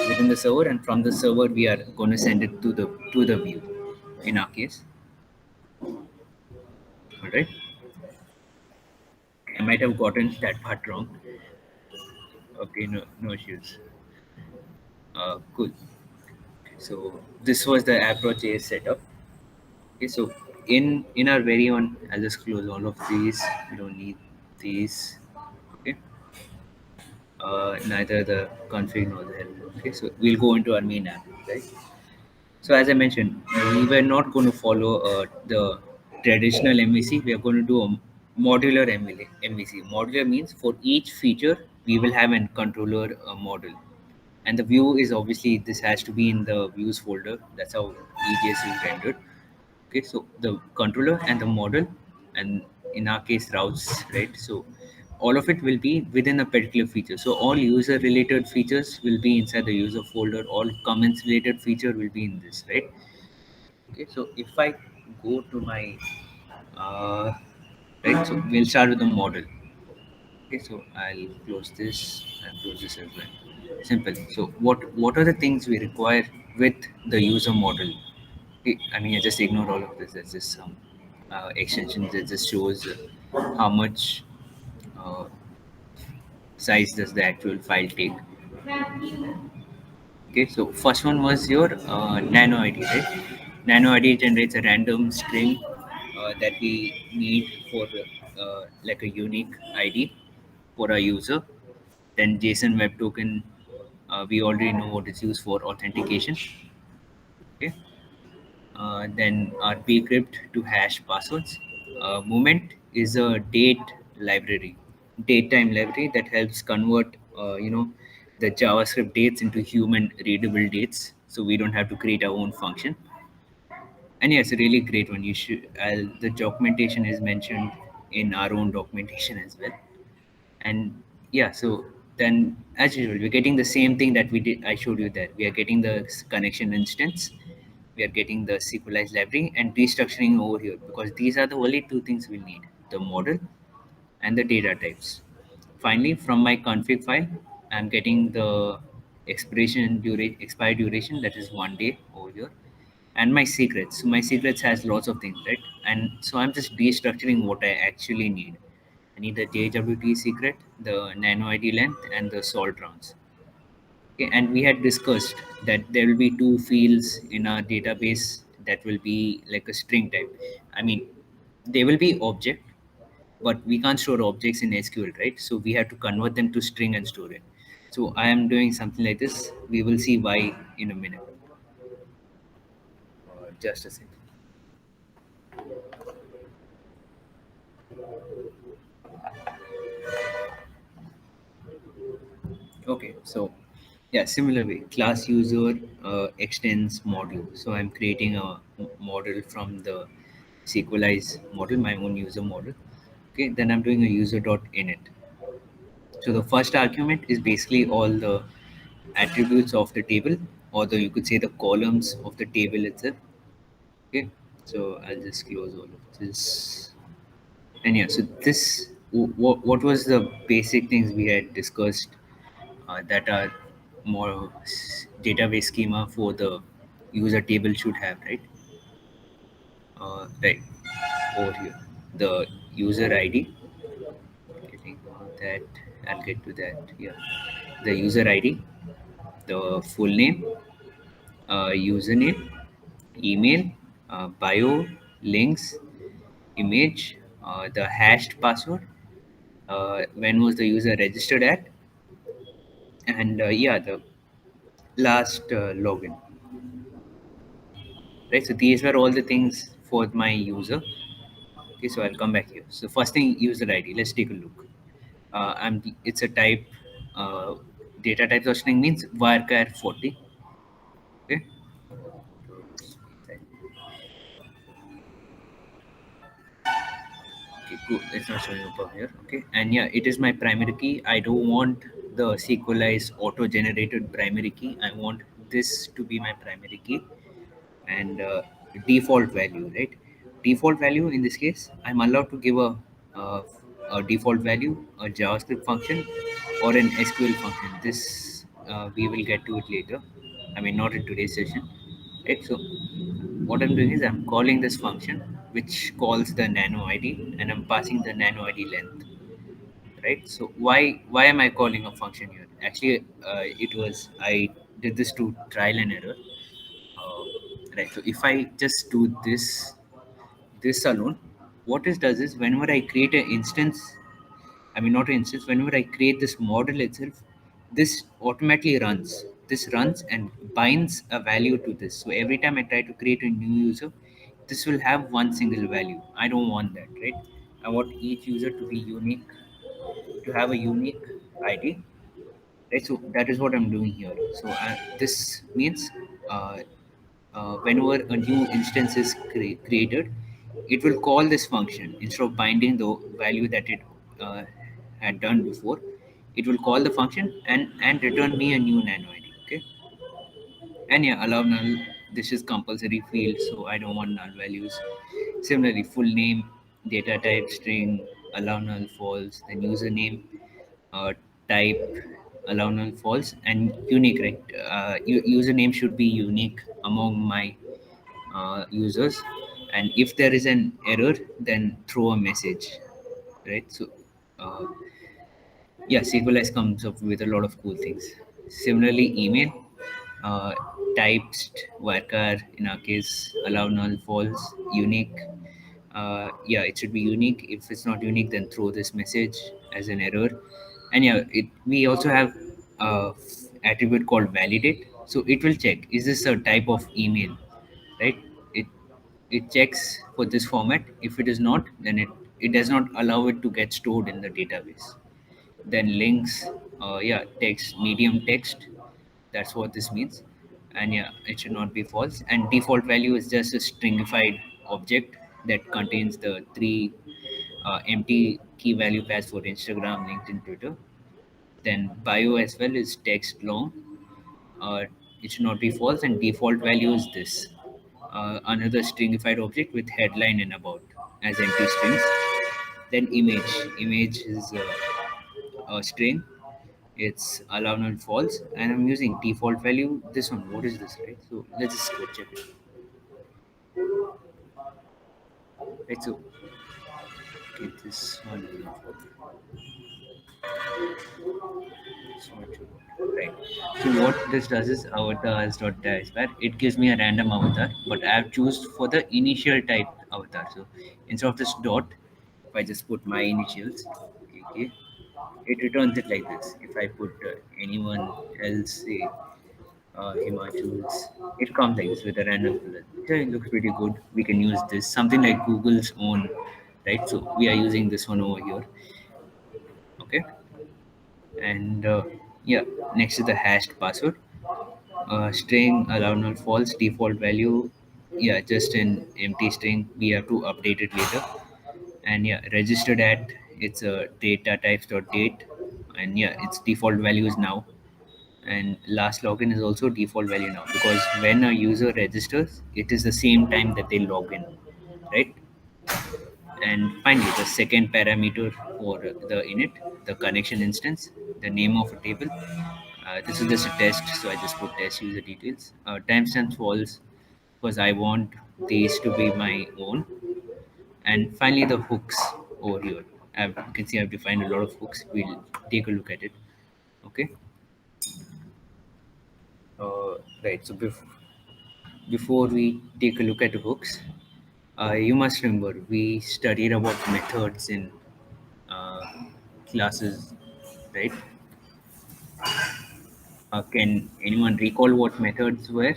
within the server, and from the server we are going to send it to the view. In our case, all right. I might have gotten that part wrong. Okay, no issues. Cool. So this was the approach A setup. Okay, so in our very own, I'll just close all of these. We don't need these. Okay. Neither the config nor the help. Okay, so we'll go into our main app, right? So as I mentioned, we were not going to follow the traditional MVC. We are going to do a modular MVC. Modular means for each feature we will have a controller model, and the view is obviously this has to be in the views folder. That's how EJS is rendered. Okay, so the controller and the model, and in our case routes, right? So all of it will be within a particular feature. So all user related features will be inside the user folder. All comments related feature will be in this, right? Okay, so if I go to my uh, right, so we'll start with the model. Okay, so I'll close this and close this as well. Simple. So what are the things we require with the user model? I mean, I just ignore all of this. That's just some extension that just shows how much uh, size does the actual file take. Okay, so first one was your nano ID, right? Nano ID generates a random string that we need for like a unique ID for a user. Then JSON Web Token, we already know what it's used for authentication. Okay. Then our pcrypt to hash passwords. Moment is a date library, date time library that helps convert, the JavaScript dates into human readable dates, so we don't have to create our own function. And yeah, it's a really great one. You should. The documentation is mentioned in our own documentation as well. And yeah, so then as usual, we're getting the same thing that we did. I showed you there. We are getting the connection instance, we are getting the SQLized library and restructuring over here, because these are the only two things we need: the model and the data types. Finally, from my config file, I'm getting the expire duration, that is 1 day over here, and my secrets. So my secrets has lots of things, right? And so I'm just destructuring what I actually need. I need the JWT secret, the nano ID length, and the salt rounds. Okay, and we had discussed that there will be two fields in our database that will be like a string type. I mean, they will be object, but we can't store objects in SQL, right? So we have to convert them to string and store it. So I am doing something like this. We will see why in a minute. Just a second. Okay, so yeah, similar way, class user extends module. So I'm creating a model from the SQLize model, my own user model. Okay, then I'm doing a user dot init. So the first argument is basically all the attributes of the table, or the, you could say, the columns of the table itself. Okay, so I'll just close all of this. And yeah, so this, what was the basic things we had discussed that are more database schema for the user table should have, right? Right, over here, the user ID. Getting that, I'll get to that. Yeah, the user ID, the full name, username, email, bio, links, image, the hashed password, when was the user registered at, and yeah, the last login. Right, so these were all the things for my user. Okay, so I'll come back here. So first thing, user ID. Let's take a look. It's a type. Uh, Data type of string means varchar 40. Okay. Okay, cool. It's not showing up over here. Okay, and yeah, it is my primary key. I don't want the SQLized auto-generated primary key. I want this to be my primary key, and default value, right? Default value in this case, I'm allowed to give uh, a default value, a JavaScript function, or an SQL function. This we will get to it later. I mean, not in today's session, right? So what I'm doing is I'm calling this function, which calls the nano ID, and I'm passing the nano ID length, right? So why am I calling a function here? Actually, it was, I did this to trial and error. uh, right, so if I just do this alone, what it does is, whenever I create an instance, I mean, not an instance, whenever I create this model itself, this automatically runs, this runs and binds a value to this. So every time I try to create a new user, this will have one single value. I don't want that, right? I want each user to be unique, to have a unique ID, right? So that is what I'm doing here. So this means, uh, whenever a new instance is created, it will call this function instead of binding the value that it uh, had done before. It will call the function and return me a new nano ID. Okay, and yeah, allow null. This is compulsory field, so I don't want null values. Similarly, full name, data type, string, allow null false. Then username, uh, type, allow null false, and unique, right? Username should be unique among my users, and if there is an error, then throw a message, right? So uh, Yeah, SQLite comes up with a lot of cool things. Similarly, email, uh, typed varchar in our case, allow null false, unique. Yeah, it should be unique. If it's not unique, then throw this message as an error. And yeah, we also have a attribute called validate. So it will check, is this a type of email, right? It it checks for this format. If it is not, then it does not allow it to get stored in the database. Then links, yeah, text, medium text, that's what this means. And yeah, it should not be false. And default value is just a stringified object that contains the three empty key value pairs for Instagram, LinkedIn, Twitter. Then bio as well is text long. uh, it should not be false, and default value is this, another stringified object with headline and about as empty strings. Then image is a string. It's allow null false, and I'm using default value. This one, what is this, right? So let's just go check it. Right, so okay, this one is not what you want. Right. So what this does is avatars.dice, where it gives me a random avatar, but I have choose for the initial type avatar. So instead of this dot, if I just put my initials, okay, it returns it like this. If I put anyone else, say Himachals. It comes like this with a random color. Yeah, it looks pretty good. We can use this. Something like Google's own, right? So we are using this one over here. Okay. And yeah, next is the hashed password. String allow null false, default value. Yeah, just an empty string. We have to update it later. And yeah, registered at, it's a data types dot date. And yeah, its default value is now. And last login is also default value now, because when a user registers, it is the same time that they log in, right? And finally, the second parameter for the init, the connection instance, the name of a table. This is just a test, so I just put test user details. Timestamp false because I want these to be my own. And finally, the hooks over here. You can see I've defined a lot of hooks. We'll take a look at it. Okay. Right. So before we take a look at the hooks, you must remember we studied about methods in uh, classes, right? Can anyone recall what methods were?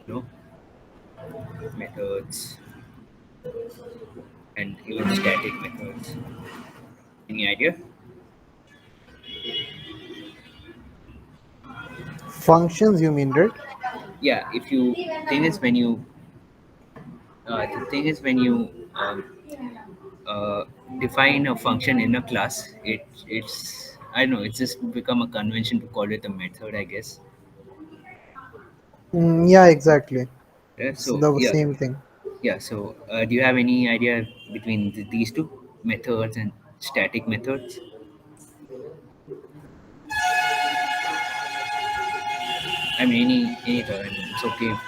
No, methods and even static methods. Any idea? Functions, you mean, right? Yeah. If you thing is when you the thing is when you uh, define a function in a class, it's I don't know. It's just become a convention to call it a method, I guess. Yeah, exactly. Yeah. It's So the yeah, same thing. yeah. So do you have any idea between these two methods and static methods? I mean, any thought. I mean, it's okay if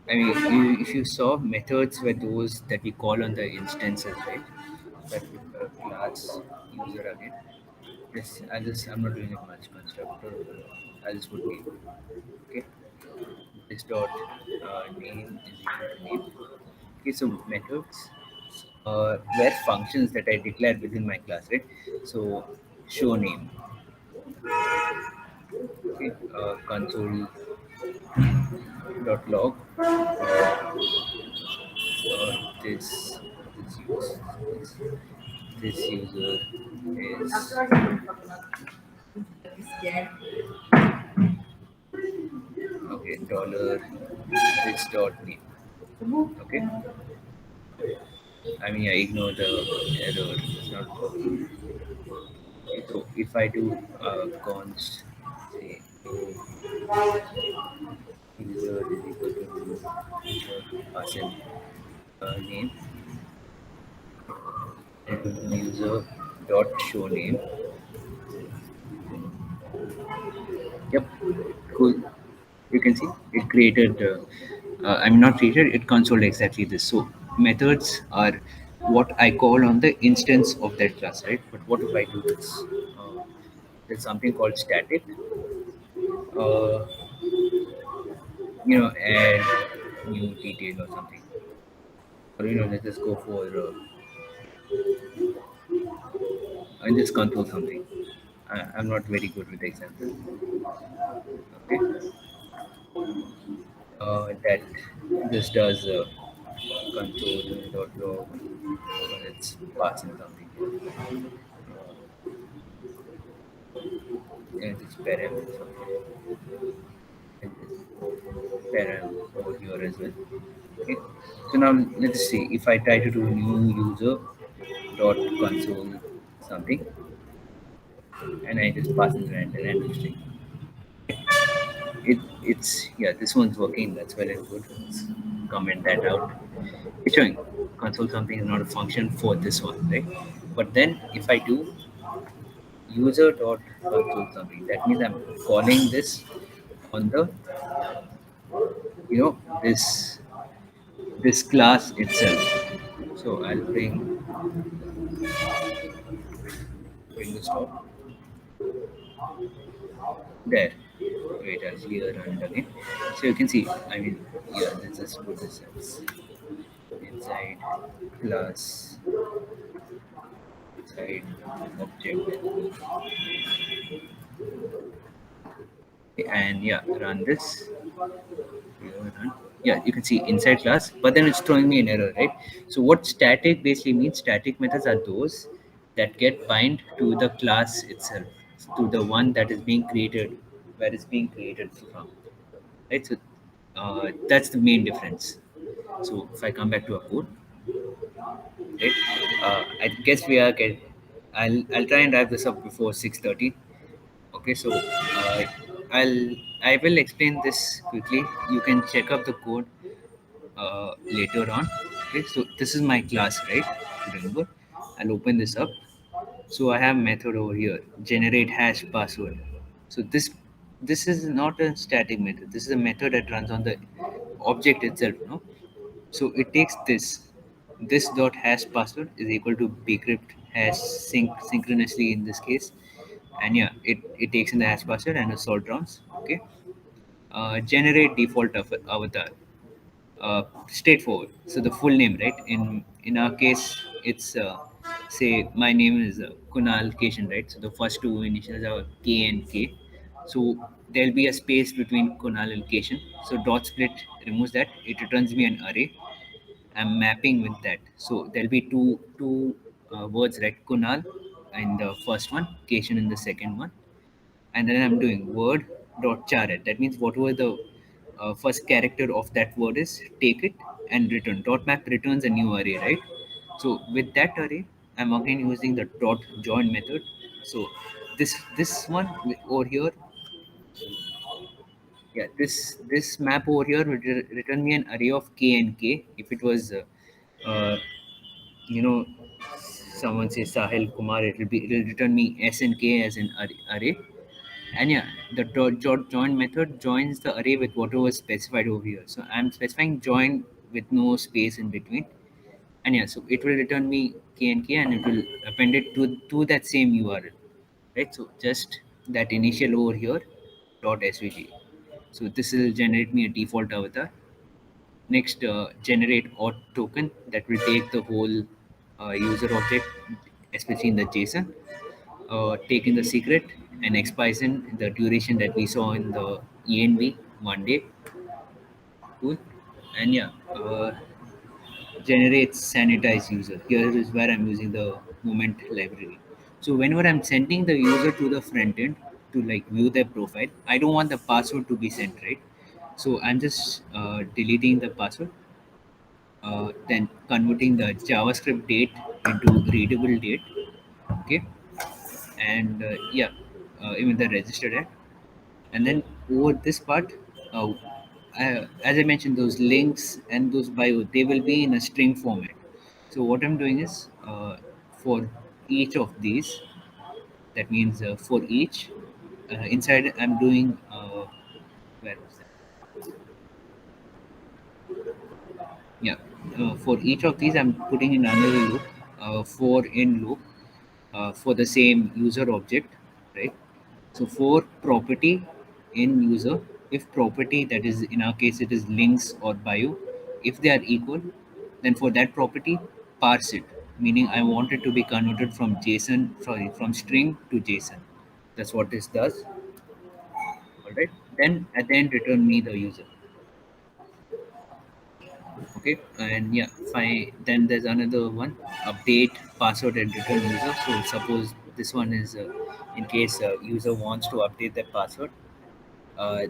I mean, if you saw, methods were those that we call on the instances, right? But with a class user again. Yes, I'm not doing it much constructor. I'll just put name. Okay. This dot name is equal to name. Okay, so methods were functions that I declared within my class, right? So show name. Okay. Console dot log. This this this user is okay. Dollar this dot name. Okay. I mean, I ignore the error. It's not. So if I do const say user is equal to person name equal to user dot show name. Yep, cool. You can see it created. I mean, not created. It consoled exactly this. So methods are what I call on the instance of that class, right? But what if I do this? There's something called static. Uh, add new detail or something. Or let's just go for and just control something. I'm not very good with examples. Okay, that this does control dot log. It's passing something. And it's param and this param over here as well. Okay. So now let's see if I try to do new user dot console something and I just pass in random string. It's yeah, this one's working. That's well and good. Let's comment that out. It's showing console something is not a function for this one, right? But then if I do user dot console something, that means I'm calling this on the this class itself. So I'll bring this top there. Wait, I'll clear run again. So you can see. I mean, yeah, let's just put this as inside class inside object and yeah, run this. Yeah, you can see inside class, but then it's throwing me an error, right? So what static basically means, static methods are those that get bind to the class itself, to the one that is being created, where it's being created from, right? So that's the main difference. So if I come back to our code, right? I guess we are get. I'll try and wrap this up before 6:30. Okay, so I will explain this quickly. You can check up the code later on. Okay, so this is my class, right? Remember, I'll open this up. So I have method over here, generate hash password. So this is not a static method. This is a method that runs on the object itself. No, so it takes this dot hash password is equal to bcrypt hash synchronously in this case, and yeah, it takes in the hash password and the salt rounds. Okay, generate default avatar. Straightforward. So the full name, right? In our case, it's say my name is Kunal Keshan, right? So the first two initials are K and K. So there'll be a space between Kunal and Keshan. So dot split removes that. It returns me an array. I'm mapping with that. So there'll be two words, right? Kunal in the first one, Keshan in the second one, and then I'm doing word dot charet. That means whatever the first character of that word is, take it and return. Dot map returns a new array, right? So with that array, I'm again using the dot join method. So this one over here, yeah, this map over here will return me an array of k and k. If it was, uh, you know, someone says Sahil Kumar, it'll return me s and k as an array. And yeah, the join method joins the array with whatever is specified over here. So I'm specifying join with no space in between. And yeah, so it will return me k and k and it will append it to that same URL. Right? So just that initial over here dot svg. So this will generate me a default avatar. Next, generate auth token that will take the whole user object, especially in the JSON, take in the secret and expires in the duration that we saw in the env 1 day tool. And yeah, generates sanitize user. Here is where I'm using the moment library. So whenever I'm sending the user to the front end to like view their profile, I don't want the password to be sent, right? So I'm just deleting the password, then converting the JavaScript date into readable date. Okay, and yeah, even the registered at. And then over this part, as I mentioned, those links and those bio, they will be in a string format. So what I'm doing is for each of these, that means for each inside I'm doing where was that? Yeah. For each of these, I'm putting in another loop, for in loop, for the same user object, right? So for property in user, if property, that is in our case it is links or bio, if they are equal, then for that property parse it, meaning I want it to be converted from JSON, sorry, from string to JSON. That's what this does. All right. Then at the end return me the user. Okay, and yeah, fine. Then there's another one, update password and return user. So suppose this one is in case user wants to update their password, uh,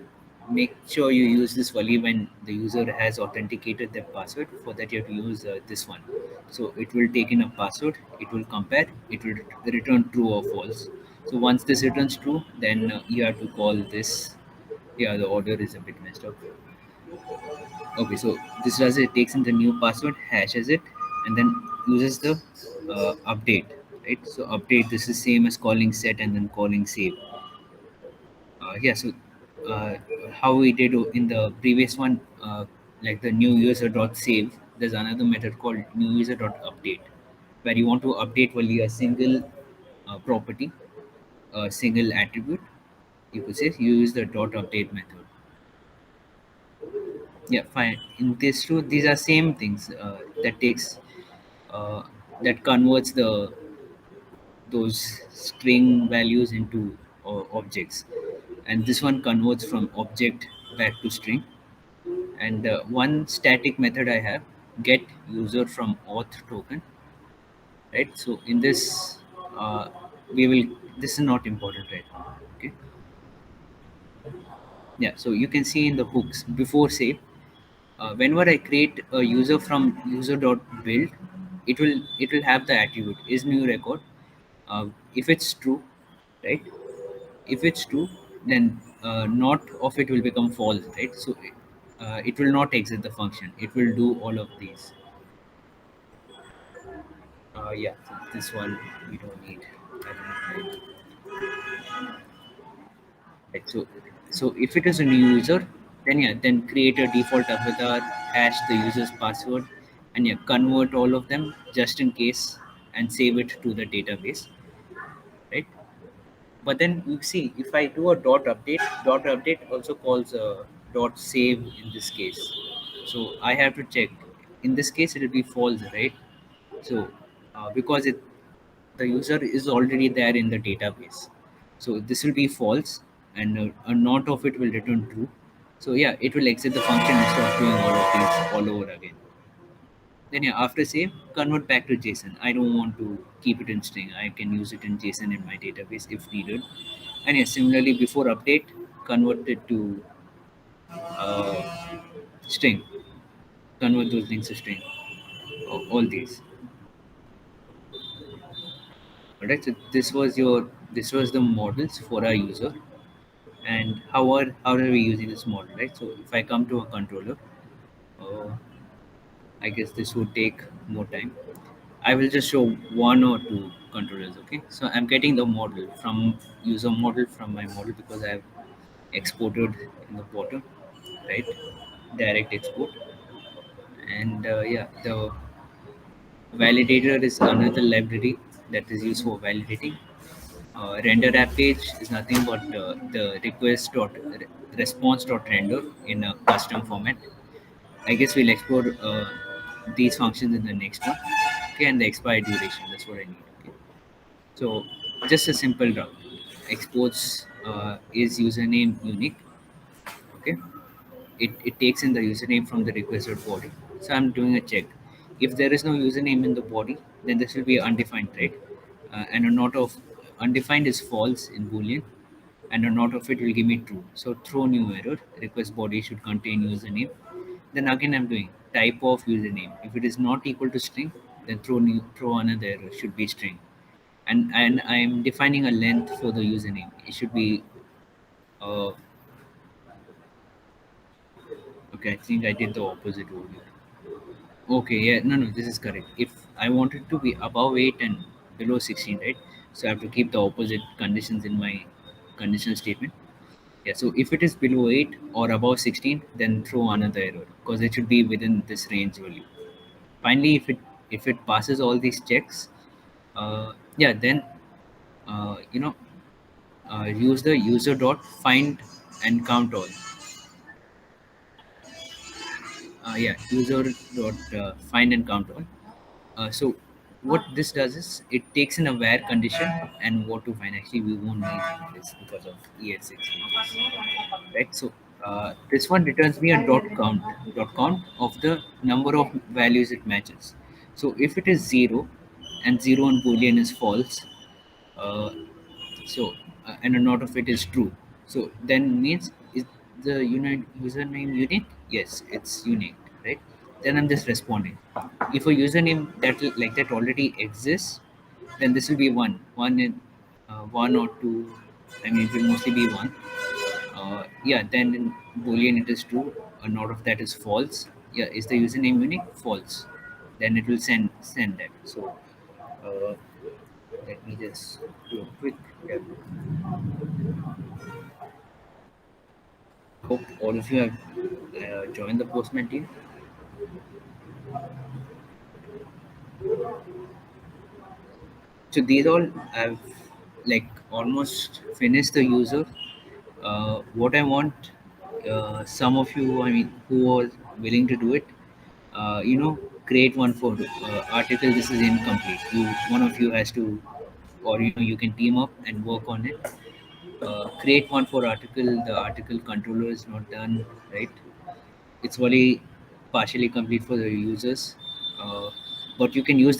make sure you use this only when the user has authenticated their password. For that you have to use this one. So it will take in a password, it will compare, it will return true or false. So once this returns true, then you have to call this. Yeah, the order is a bit messed up. Okay, so this does it takes in the new password, hashes it, and then uses the update, right? So update, this is same as calling set and then calling save. Yeah, so uh, how we did in the previous one, like the new user dot save, there's another method called new user dot update, where you want to update only a single property, a single attribute. You could say you use the dot update method. Yeah, fine. In this too, these are same things that takes uh, that converts the those string values into objects, and this one converts from object back to string. And one static method I have, get user from auth token, right? So in this, uh, we will, this is not important right now. Okay, yeah, so you can see in the hooks before save, whenever I create a user from user.build, it will have the attribute is new record. If it's true, right? If it's true, then not of it will become false, right? So it will not exit the function. It will do all of these. Yeah, so this one we don't need. I don't know. Right, so if it is a new user, then yeah, then create a default avatar, hash the user's password, and yeah, convert all of them just in case, and save it to the database, right? But then you see, if I do a dot update also calls a dot save in this case. So I have to check. In this case, it will be false, right? So because the user is already there in the database, so this will be false, and a not of it will return true. So yeah, it will exit the function instead of doing all of these all over again. Then yeah, after save, convert back to JSON. I don't want to keep it in string. I can use it in JSON in my database if needed. And yeah, similarly before update, convert it to uh, string. Convert those things to string. All these. Alright, so this was the models for our user, and how are we using this model, right? So if I come to a controller, uh, I guess this would take more time. I will just show one or two controllers. Okay, so I'm getting the model from user model from my model because I have exported in the bottom, right? Direct export, and yeah, the validator is another library that is used for validating. Render app page is nothing but the request dot response dot render in a custom format. I guess we'll explore these functions in the next one. Okay, and the expiry duration. That's what I need. Okay. So just a simple route. Exports is username unique. Okay. It takes in the username from the requested body. So I'm doing a check. If there is no username in the body, then this will be undefined, right? And a not of undefined is false in Boolean, and a not of it will give me true. So throw new error. Request body should contain username. Then again I'm doing type of username. If it is not equal to string, then throw another error should be string. And I'm defining a length for the username. It should be uh, okay. I think I did the opposite over here. Okay, yeah, no, no, this is correct. If I want it to be above 8 and below 16, right? So I have to keep the opposite conditions in my conditional statement. Yeah, so if it is below 8 or above 16, then throw another error because it should be within this range value. Finally, if it passes all these checks, yeah, then you know use the user dot find and count all. Yeah, user dot find and count all. So what this does is it takes in a where condition and what to find. Actually, we won't need this because of EL6 features, right? So this one returns me a dot count of the number of values it matches. So if it is zero, and zero in boolean is false, uh, so and a node of it is true, so then means is the username unique? Yes, it's unique, right? Then I'm just responding. If a username like that already exists, then this will be one in one or two. I mean, it will mostly be one. Yeah, then in boolean it is true, a node of that is false. Yeah, is the username unique? False. Then it will send that. So uh, let me just do a quick demo. Hope all of you have joined the Postman team. So these all I've like almost finished the user. What I want, some of you, I mean, who are willing to do it, create one for article. This is incomplete. One of you has to, or you can team up and work on it. Create one for article. The article controller is not done, right? It's only partially complete for the users, but you can use